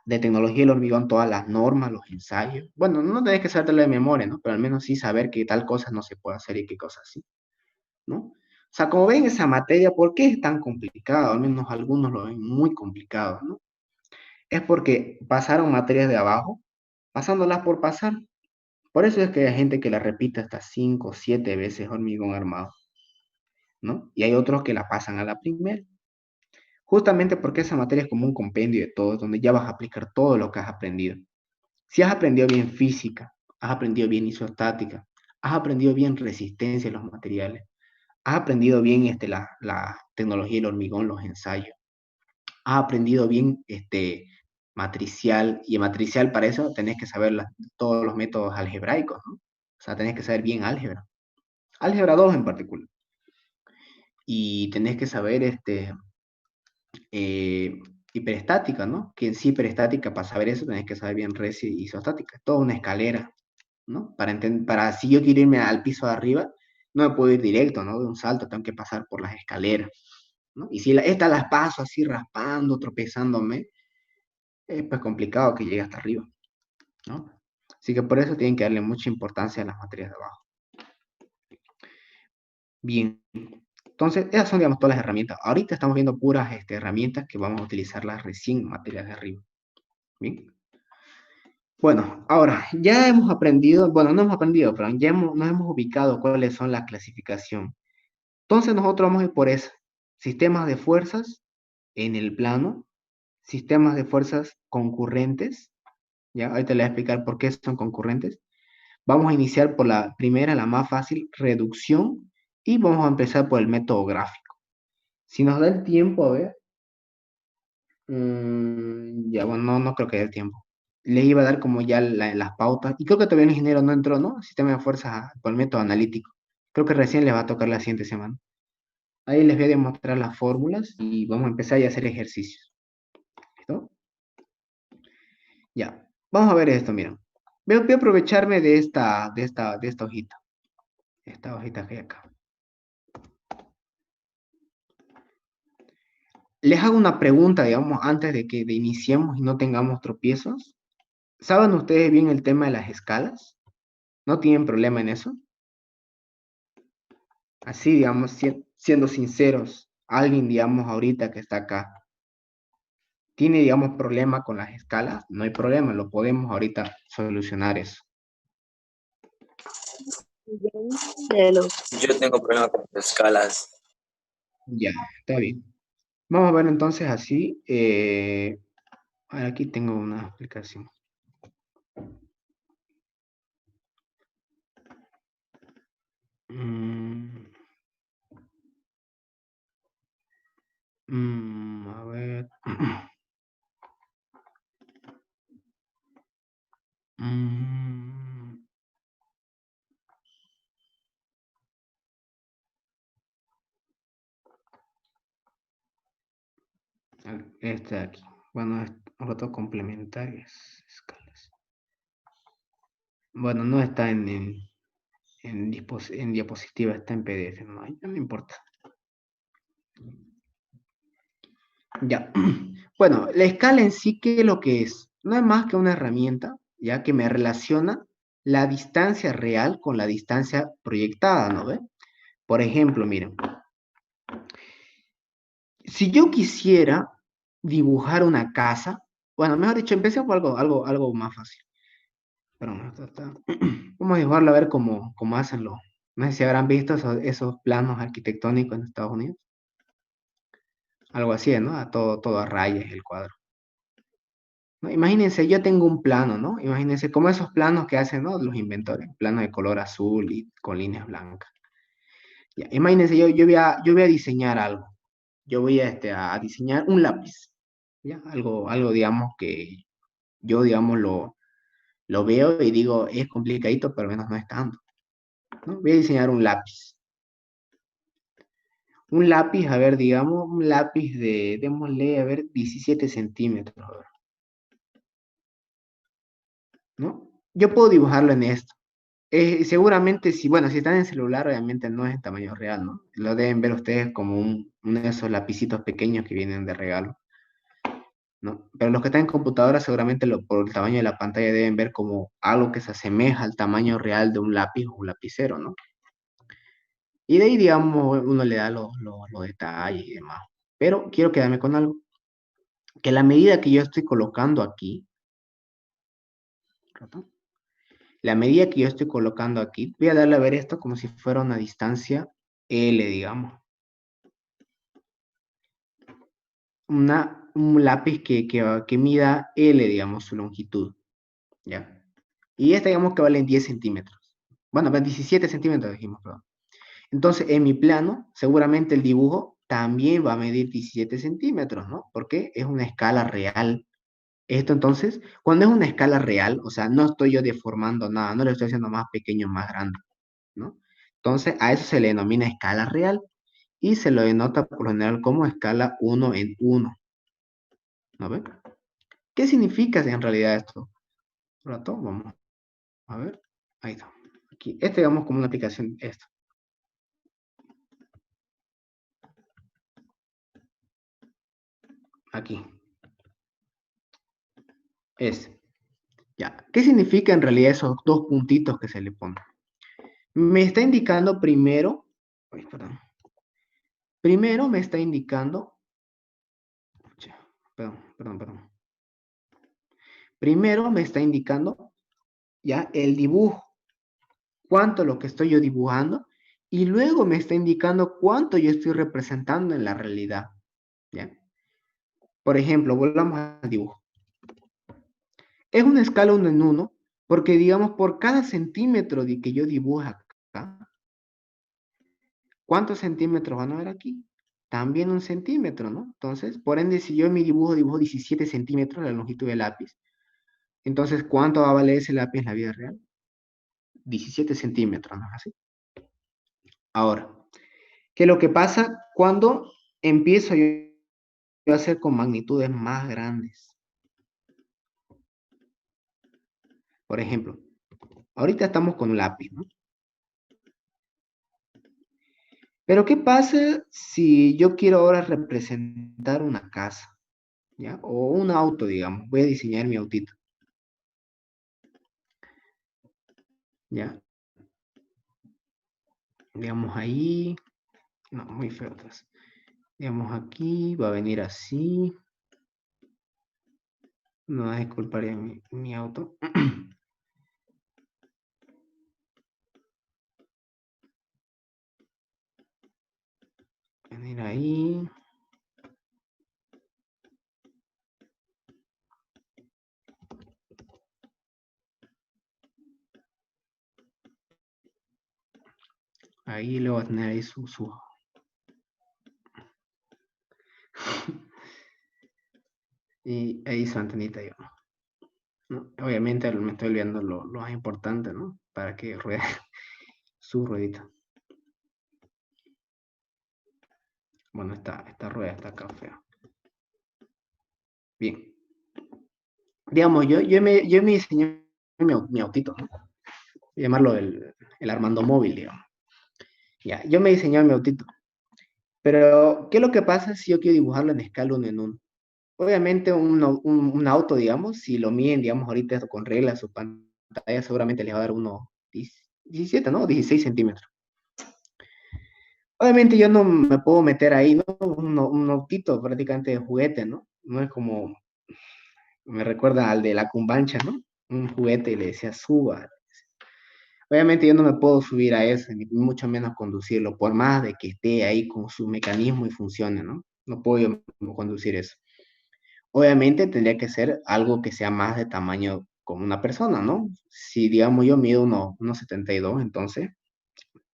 de tecnología del hormigón, todas las normas, los ensayos. Bueno, no tenés que saberlo de memoria, ¿no? Pero al menos sí saber que tal cosa no se puede hacer y qué cosas sí, ¿no? O sea, como ven esa materia, ¿por qué es tan complicado? Al menos algunos lo ven muy complicado, ¿no? Es porque pasaron materias de abajo, pasándolas por pasar. Por eso es que hay gente que la repite hasta 5 o 7 veces hormigón armado, ¿no? Y hay otros que la pasan a la primera. Justamente porque esa materia es como un compendio de todo, donde ya vas a aplicar todo lo que has aprendido. Si has aprendido bien física, has aprendido bien isostática, has aprendido bien resistencia de los materiales, has aprendido bien la tecnología del hormigón, los ensayos, has aprendido bien matricial, y matricial para eso tenés que saber todos los métodos algebraicos, ¿no? O sea, tenés que saber bien álgebra. Álgebra 2 en particular. Y tenés que saber hiperestática, ¿no? Que en sí hiperestática, para saber eso, tenés que saber bien res y isostática. Toda una escalera, ¿no? Para si yo quiero irme al piso de arriba, no me puedo ir directo, ¿no? De un salto, tengo que pasar por las escaleras, ¿no? Y si estas las paso así raspando, tropezándome, es pues complicado que llegue hasta arriba, ¿no? Así que por eso tienen que darle mucha importancia a las materias de abajo. Bien, entonces esas son, digamos, todas las herramientas. Ahorita estamos viendo puras herramientas que vamos a utilizarlas recién en materias de arriba. Bien. Bueno, ahora, ya hemos aprendido, bueno, no hemos aprendido, pero ya nos hemos ubicado cuáles son las clasificaciones. Entonces nosotros vamos a ir por eso. Sistemas de fuerzas en el plano, sistemas de fuerzas concurrentes, ya, ahorita les voy a explicar por qué son concurrentes. Vamos a iniciar por la primera, la más fácil, reducción, y vamos a empezar por el método gráfico. Si nos da el tiempo, a ver, ya, bueno, no creo que dé el tiempo. Les iba a dar como ya las pautas, y creo que todavía el ingeniero no entró, ¿no? Sistema de fuerzas por el método analítico. Creo que recién les va a tocar la siguiente semana. Ahí les voy a demostrar las fórmulas y vamos a empezar ya a hacer ejercicios. ¿Listo? Ya, vamos a ver esto, miren. Voy a aprovecharme de esta hojita. Esta hojita que hay acá. Les hago una pregunta, digamos, antes de que iniciemos y no tengamos tropiezos. ¿Saben ustedes bien el tema de las escalas? ¿No tienen problema en eso? Así, digamos, siendo sinceros, alguien, digamos, ahorita que está acá, ¿tiene, digamos, problema con las escalas? No hay problema, lo podemos ahorita solucionar eso. Yo tengo problemas con las escalas. Ya, está bien. Vamos a ver entonces así. Aquí tengo una explicación. A ver. Este de aquí. Bueno, otro complementarias escalas. Bueno, no está en diapositiva, está en PDF, no importa. Ya. Bueno, la escala en sí, ¿qué es lo que es? No es más que una herramienta, ya que me relaciona la distancia real con la distancia proyectada, ¿no ve? Por ejemplo, miren. Si yo quisiera dibujar una casa, bueno, mejor dicho, empecé por algo más fácil. Perdón, vamos a dibujarlo a ver cómo hacen no sé si habrán visto esos planos arquitectónicos en Estados Unidos. Algo así, ¿no? Todo a rayas el cuadro. ¿No? Imagínense, yo tengo un plano, ¿no? Imagínense como esos planos que hacen, ¿no? Los inventores, planos de color azul y con líneas blancas. Ya, imagínense, yo voy a diseñar algo. Yo voy a diseñar un lápiz. ¿Ya? Algo, digamos, que yo, digamos, lo veo y digo, es complicadito, pero menos no es tanto, ¿no? Voy a diseñar un lápiz. Un lápiz, a ver, digamos, un lápiz démosle, a ver, 17 centímetros, a ver. ¿No? Yo puedo dibujarlo en esto. Seguramente, si están en celular, obviamente no es en tamaño real, ¿no? Lo deben ver ustedes como uno de esos lapicitos pequeños que vienen de regalo, ¿no? Pero los que están en computadora, seguramente por el tamaño de la pantalla deben ver como algo que se asemeja al tamaño real de un lápiz o un lapicero, ¿no? Y de ahí, digamos, uno le da los detalles y demás. Pero quiero quedarme con algo. Que la medida que yo estoy colocando aquí, la medida que yo estoy colocando aquí, voy a darle a ver esto como si fuera una distancia L, digamos. Un lápiz que mida L, digamos, su longitud. ¿Ya? Y esta, digamos, que vale en 10 centímetros. Bueno, 17 centímetros dijimos, perdón. Entonces, en mi plano, seguramente el dibujo también va a medir 17 centímetros, ¿no? Porque es una escala real. Esto entonces, cuando es una escala real, o sea, no estoy yo deformando nada, no le estoy haciendo más pequeño, más grande, ¿no? Entonces, a eso se le denomina escala real y se lo denota por lo general como escala 1 en 1. ¿No ven? ¿Qué significa en realidad esto? Un rato, vamos a ver. Ahí está. Aquí, digamos como una aplicación, esto. Aquí. Ya. ¿Qué significa en realidad esos dos puntitos que se le ponen? Me está indicando primero, ay, perdón. Primero me está indicando, perdón. Primero me está indicando ya el dibujo, cuánto lo que estoy yo dibujando, y luego me está indicando cuánto yo estoy representando en la realidad. ¿Ya? Por ejemplo, volvamos al dibujo. Es una escala 1 en 1, porque digamos, por cada centímetro de que yo dibujo acá, ¿cuántos centímetros van a ver aquí? También 1 centímetro, ¿no? Entonces, por ende, si yo en mi dibujo 17 centímetros la longitud del lápiz, entonces, ¿cuánto va a valer ese lápiz en la vida real? 17 centímetros, ¿no es así? Ahora, ¿qué es lo que pasa cuando empiezo yo a hacer con magnitudes más grandes? Por ejemplo, ahorita estamos con un lápiz, ¿no? Pero ¿qué pasa si yo quiero ahora representar una casa? ¿Ya? O un auto, digamos. Voy a diseñar mi autito. ¿Ya? Digamos ahí. No, muy feo atrás. Digamos aquí, va a venir así. No, disculparía mi auto. Venir ahí. Ahí le voy a tener ahí su... Y ahí su antenita yo. ¿No? Obviamente me estoy olvidando lo más importante, ¿no? Para que ruede su ruedita. Bueno, esta rueda está acá fea. Bien. Digamos, yo me diseñé mi autito, ¿no? Voy a llamarlo el Armando Móvil, digamos. Ya, yo me diseñé mi autito. Pero, ¿qué es lo que pasa si yo quiero dibujarlo en escala 1 en 1? Obviamente un auto, digamos, si lo miden, digamos, ahorita con reglas, su pantalla seguramente les va a dar 17, ¿no? 16 centímetros. Obviamente yo no me puedo meter ahí, ¿no? Un autito prácticamente de juguete, ¿no? No es como, me recuerda al de la cumbancha, ¿no? Un juguete y le decía, suba. Obviamente yo no me puedo subir a eso, ni mucho menos conducirlo, por más de que esté ahí con su mecanismo y funcione, ¿no? No puedo yo conducir eso. Obviamente tendría que ser algo que sea más de tamaño como una persona, ¿no? Si, digamos, yo mido unos 72, entonces,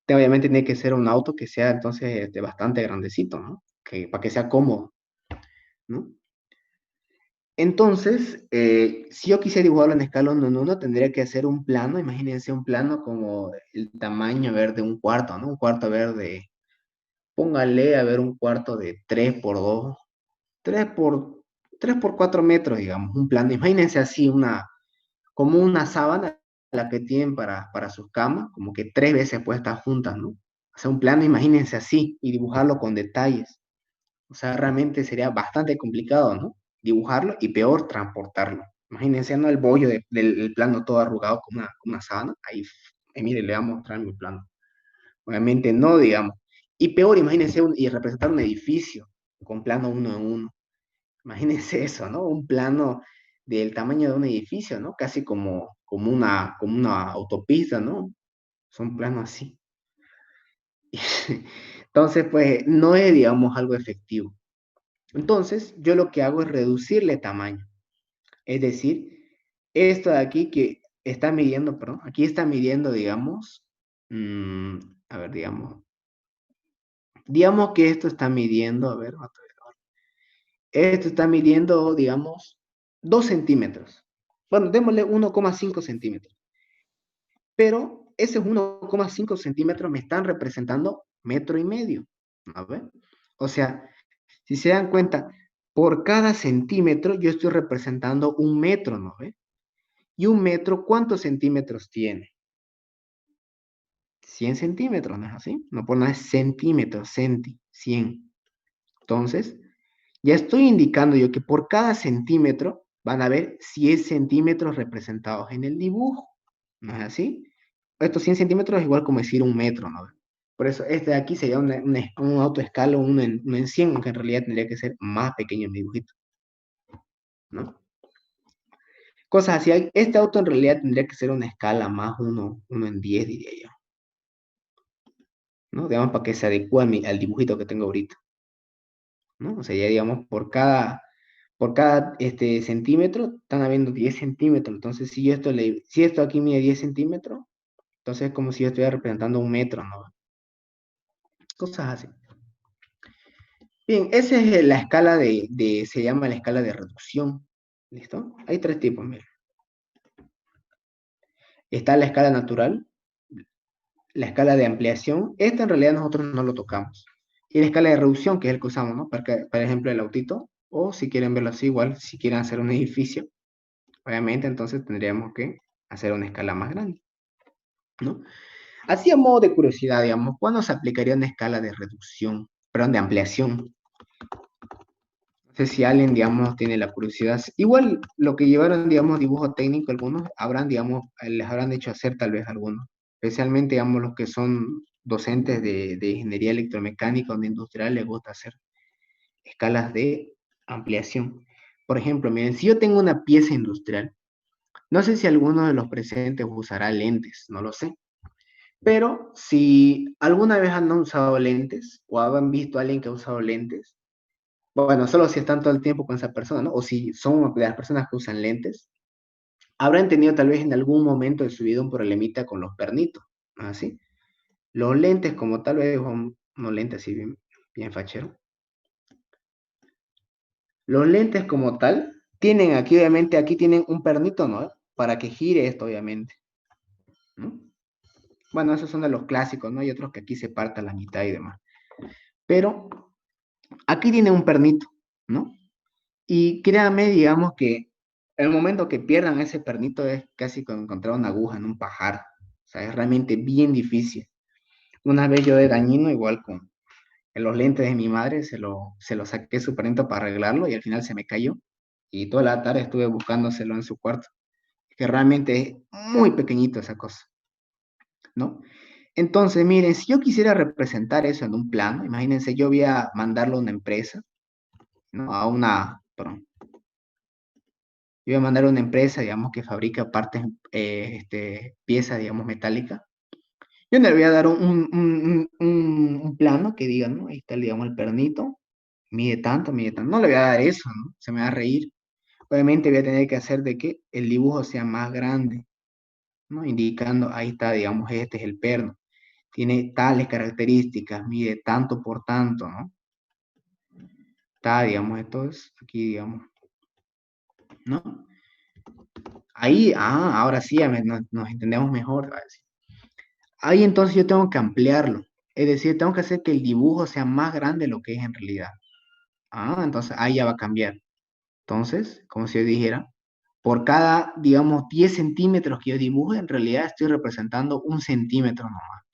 obviamente tiene que ser un auto que sea, entonces, bastante grandecito, ¿no? Para que sea cómodo, ¿no? Entonces, si yo quisiera dibujarlo en escala 1 en 1, tendría que hacer un plano, imagínense un plano como el tamaño, a ver, de un cuarto, ¿no? Un cuarto, a ver, póngale, a ver, un cuarto de 3 por 2, 3 por 3 por 4 metros, digamos, un plano. Imagínense así, como una sábana, la que tienen para sus camas, como que 3 veces puestas juntas, ¿no? O sea, un plano, imagínense así, y dibujarlo con detalles. O sea, realmente sería bastante complicado, ¿no? Dibujarlo y peor, transportarlo. Imagínense, ¿no? El bollo del plano todo arrugado con una sábana. Ahí, mire, le voy a mostrar mi plano. Obviamente no, digamos. Y peor, imagínense, y representar un edificio con plano 1 en 1. Imagínense eso, ¿no? Un plano del tamaño de un edificio, ¿no? Casi como una autopista, ¿no? Son planos así. Entonces, pues, no es, digamos, algo efectivo. Entonces, yo lo que hago es reducirle tamaño. Es decir, esto de aquí que está midiendo, perdón, aquí está midiendo, digamos, a ver, digamos, Digamos que esto está midiendo, a ver, esto está midiendo, digamos, 2 centímetros. Bueno, démosle 1,5 centímetros. Pero esos 1,5 centímetros me están representando 1,5 metros. A ver. O sea, si se dan cuenta, por cada centímetro yo estoy representando 1 metro, ¿no ve? Y 1 metro, ¿cuántos centímetros tiene? 100 centímetros, ¿no es así? No por nada es centímetros, 100. Entonces, ya estoy indicando yo que por cada centímetro van a haber 100 centímetros representados en el dibujo. ¿No es así? Estos 100 centímetros es igual como decir 1 metro, ¿no? Por eso este de aquí sería un autoescala, uno en 100, aunque en realidad tendría que ser más pequeño mi dibujito, ¿no? Cosas así. Este auto en realidad tendría que ser una escala más uno en 10, diría yo, ¿no? Digamos, para que se adecue al dibujito que tengo ahorita, ¿no? O sea, ya digamos, por cada centímetro están habiendo 10 centímetros. Entonces, si esto aquí mide 10 centímetros, entonces es como si yo estuviera representando 1 metro, ¿no? Cosas así. Bien, esa es la escala se llama la escala de reducción. ¿Listo? Hay 3 tipos, mira. Está la escala natural, la escala de ampliación. Esta en realidad nosotros no lo tocamos. Y la escala de reducción, que es el que usamos, ¿no? Para, por ejemplo, el autito. O si quieren verlo así, igual, si quieren hacer un edificio, obviamente entonces tendríamos que hacer una escala más grande, ¿no? Así a modo de curiosidad, digamos, ¿cuándo se aplicaría una escala de reducción? Perdón, de ampliación. No sé si alguien, digamos, tiene la curiosidad. Igual lo que llevaron, digamos, dibujo técnico, algunos habrán, digamos, les habrán hecho hacer tal vez algunos. Especialmente, digamos, los que son docentes de ingeniería electromecánica o de industrial, les gusta hacer escalas de ampliación. Por ejemplo, miren, si yo tengo una pieza industrial, no sé si alguno de los presentes usará lentes, no lo sé. Pero si alguna vez han usado lentes o han visto a alguien que ha usado lentes, bueno, solo si están todo el tiempo con esa persona, ¿no? O si son de las personas que usan lentes, habrán tenido tal vez en algún momento de su vida un problemita con los pernitos, ¿no? Así. Los lentes como tal vez son unos lentes así bien fachero. Los lentes como tal tienen aquí, obviamente, aquí tienen un pernito, ¿no? Para que gire esto, obviamente, ¿no? Bueno, esos son de los clásicos, ¿no? Hay otros que aquí se parta la mitad y demás. Pero aquí tiene un pernito, ¿no? Y créanme, digamos que el momento que pierdan ese pernito es casi como encontrar una aguja en un pajar. O sea, es realmente bien difícil. Una vez yo de dañino, igual con los lentes de mi madre, se lo saqué su pernito para arreglarlo y al final se me cayó. Y toda la tarde estuve buscándoselo en su cuarto. Que realmente es muy pequeñito esa cosa, ¿no? Entonces, miren, si yo quisiera representar eso en un plano, imagínense, yo voy a mandarlo a una empresa, ¿no? Perdón, yo voy a mandar a una empresa, digamos, que fabrica partes, piezas, digamos, metálicas. Yo no le voy a dar un plano que diga, ¿no? Ahí está, digamos, el pernito, mide tanto, mide tanto. No le voy a dar eso, ¿no? Se me va a reír. Obviamente voy a tener que hacer de que el dibujo sea más grande, ¿no? Indicando, ahí está, digamos, este es el perno. Tiene tales características, mide tanto por tanto, ¿no? Está, digamos, esto es aquí, digamos, ¿no? Ahí, ahora sí, nos entendemos mejor. Ahí entonces yo tengo que ampliarlo. Es decir, tengo que hacer que el dibujo sea más grande de lo que es en realidad. Entonces ahí ya va a cambiar. Entonces, como si yo dijera, por cada, digamos, 10 centímetros que yo dibujo, en realidad estoy representando 1 centímetro nomás.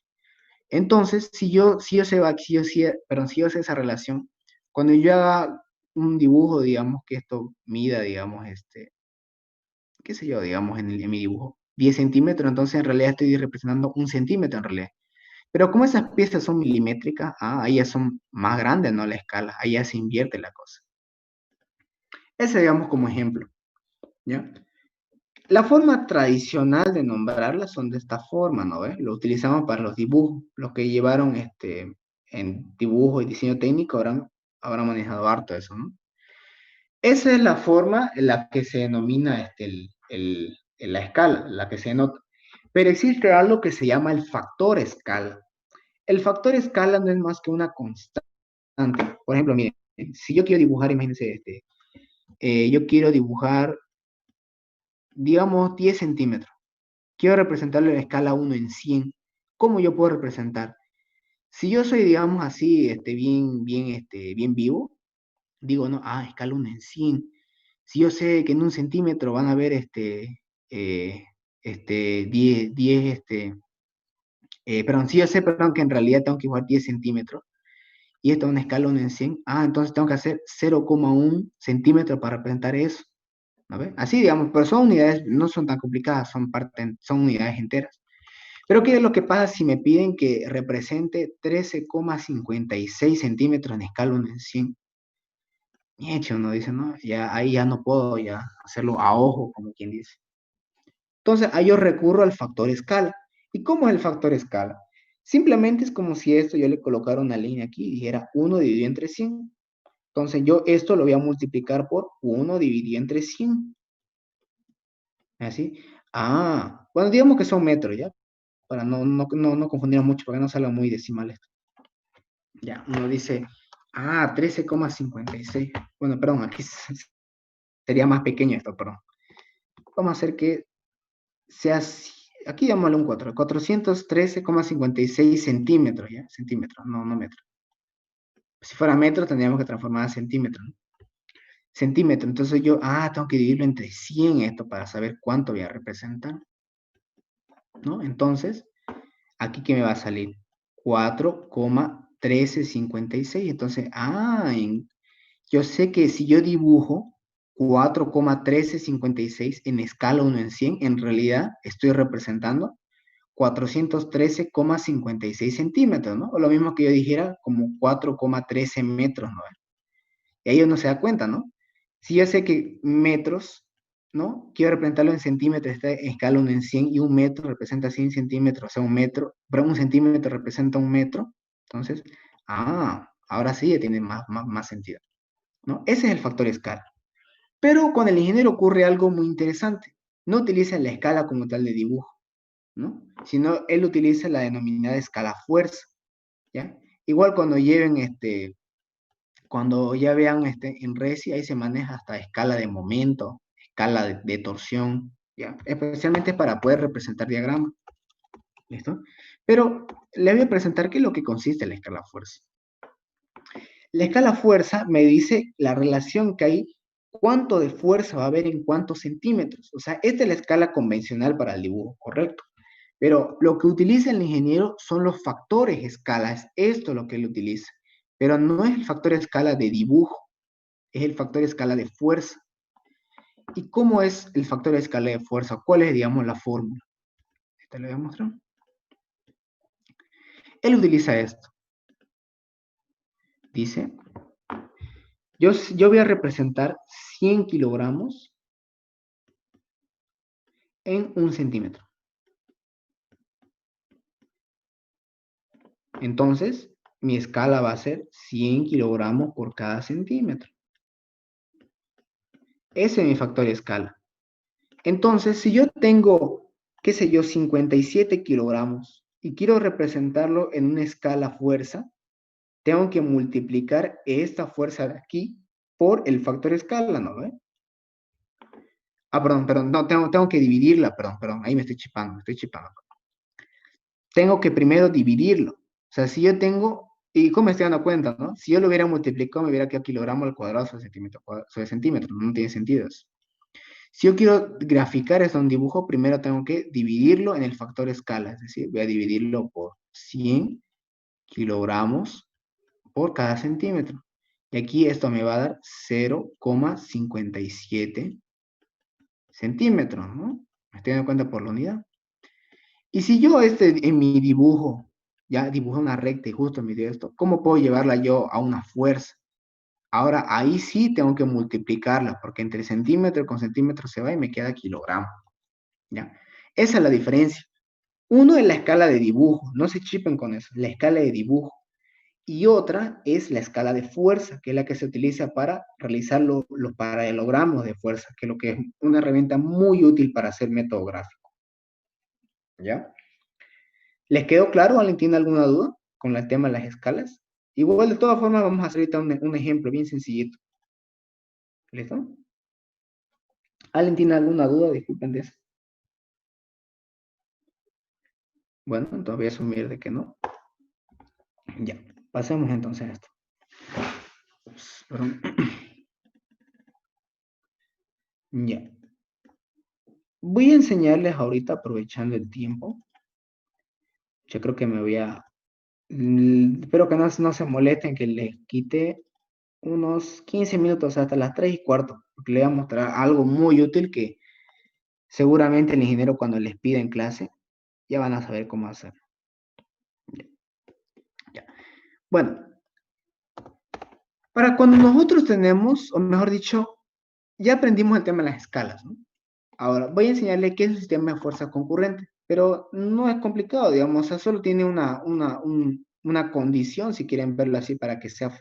Entonces, si yo sé esa relación, cuando yo haga un dibujo, digamos, que esto mida, digamos, qué sé yo, digamos, en mi dibujo, 10 centímetros, entonces en realidad estoy representando 1 centímetro en realidad. Pero como esas piezas son milimétricas, ahí ya son más grandes, ¿no? La escala, ahí ya se invierte la cosa. Ese, digamos, como ejemplo, ¿ya? La forma tradicional de nombrarlas son de esta forma, ¿no ves? Lo utilizamos para los dibujos. Los que llevaron en dibujo y diseño técnico habrán manejado harto eso, ¿no? Esa es la forma en la que se denomina la escala, la que se denota. Pero existe algo que se llama el factor escala. el factor escala no es más que una constante. Por ejemplo, miren, si yo quiero dibujar, imagínense, yo quiero dibujar, digamos, 10 centímetros. Quiero representarlo en escala 1 en 100. ¿Cómo yo puedo representar? Si yo soy, digamos así, bien vivo, digo, no, escala 1 en 100. Si yo sé que en un centímetro van a haber 10, perdón, si yo sé, perdón, que en realidad tengo que dibujar 10 centímetros, y esto es una escala 1 en 100, entonces tengo que hacer 0,1 centímetro para representar eso. ¿No ve? Así, digamos, pero son unidades, no son tan complicadas, son unidades enteras. Pero ¿qué es lo que pasa si me piden que represente 13,56 centímetros en escala 1 en 100? Hecho, uno dice, no, ya, ahí ya no puedo ya hacerlo a ojo, como quien dice. Entonces, ahí yo recurro al factor escala. ¿Y cómo es el factor escala? Simplemente es como si esto yo le colocara una línea aquí y dijera 1 dividido entre 100. Entonces, yo esto lo voy a multiplicar por 1 dividido entre 100. ¿Así? Bueno, digamos que son metros, ¿ya? Para no confundir mucho, para que no salga muy decimal esto. Ya, uno dice, 13,56. Bueno, perdón, aquí sería más pequeño esto, perdón. Vamos a hacer que sea, aquí llamémosle un 4, 413,56 centímetros, ¿ya? Centímetros, no metros. Si fuera metro, tendríamos que transformar a centímetro, ¿no? Centímetro, entonces yo, tengo que dividirlo entre 100 esto para saber cuánto voy a representar, ¿no? Entonces, aquí que me va a salir 4,1356. Entonces, yo sé que si yo dibujo 4,1356 en escala 1 en 100, en realidad estoy representando 413,56 centímetros, ¿no? O lo mismo que yo dijera como 4,13 metros, ¿no? Y ahí uno se da cuenta, ¿no? Si yo sé que metros, ¿no? Quiero representarlo en centímetros, esta escala 1 en 100, y un metro representa 100 centímetros, o sea, pero un centímetro representa un metro. Entonces, ahora sí ya tiene más sentido, ¿no? Ese es el factor escala. Pero con el ingeniero ocurre algo muy interesante. No utiliza la escala como tal de dibujo, ¿no? Sino él utiliza la denominada escala fuerza, ¿ya? Igual cuando cuando ya vean en Resi, ahí se maneja hasta escala de momento, escala de torsión, ¿ya? Especialmente para poder representar diagramas. ¿Listo? Pero le voy a presentar qué es lo que consiste la escala fuerza. La escala fuerza me dice la relación que hay, cuánto de fuerza va a haber en cuántos centímetros. O sea, esta es la escala convencional para el dibujo, correcto. Pero lo que utiliza el ingeniero son los factores escala, es esto lo que él utiliza. Pero no es el factor escala de dibujo, es el factor escala de fuerza. ¿Y cómo es el factor escala de fuerza? ¿Cuál es, digamos, la fórmula? Esta le voy a mostrar. Él utiliza esto. Dice, yo voy a representar 100 kilogramos en 1 centímetro. Entonces, mi escala va a ser 100 kilogramos por cada centímetro. Ese es mi factor escala. Entonces, si yo tengo, qué sé yo, 57 kilogramos y quiero representarlo en una escala fuerza, tengo que multiplicar esta fuerza de aquí por el factor escala, ¿no ve? Perdón, no, tengo que dividirla, perdón, ahí me estoy chipando. Tengo que primero dividirlo. O sea, si yo tengo, ¿y cómo me estoy dando cuenta, no? Si yo lo hubiera multiplicado, me hubiera quedado kilogramo al cuadrado sobre centímetro, no tiene sentido eso. Si yo quiero graficar esto en un dibujo, primero tengo que dividirlo en el factor escala, es decir, voy a dividirlo por 100 kilogramos por cada centímetro. Y aquí esto me va a dar 0,57 centímetros, ¿no? Me estoy dando cuenta por la unidad. Y si yo en mi dibujo, ya dibujé una recta y justo midió esto, ¿cómo puedo llevarla yo a una fuerza? Ahora, ahí sí tengo que multiplicarla, porque entre centímetro con centímetro se va y me queda kilogramo. ¿Ya? Esa es la diferencia. Uno es la escala de dibujo, no se chipen con eso, la escala de dibujo. Y otra es la escala de fuerza, que es la que se utiliza para realizar los paralelogramos de fuerza, que es lo que es una herramienta muy útil para hacer método gráfico. ¿Ya? ¿Les quedó claro? ¿Alguien tiene alguna duda? con el tema de las escalas. Igual, de todas formas, vamos a hacer ahorita un ejemplo bien sencillito. ¿Listo? ¿Alguien tiene alguna duda? Disculpen de eso. Bueno, entonces voy a asumir de que no. Ya, pasemos entonces a esto. Ups, perdón. Ya. Voy a enseñarles ahorita, aprovechando el tiempo. Yo creo que me voy a... espero que no se molesten, que les quite unos 15 minutos hasta las 3:15, porque les voy a mostrar algo muy útil que seguramente el ingeniero cuando les pida en clase ya van a saber cómo hacer. Ya. Bueno, para cuando nosotros tenemos, o mejor dicho, ya aprendimos el tema de las escalas, ¿no? Ahora voy a enseñarle qué es un sistema de fuerza concurrente, pero no es complicado, digamos, o sea, solo tiene una condición, si quieren verlo así, para que sea fuerte.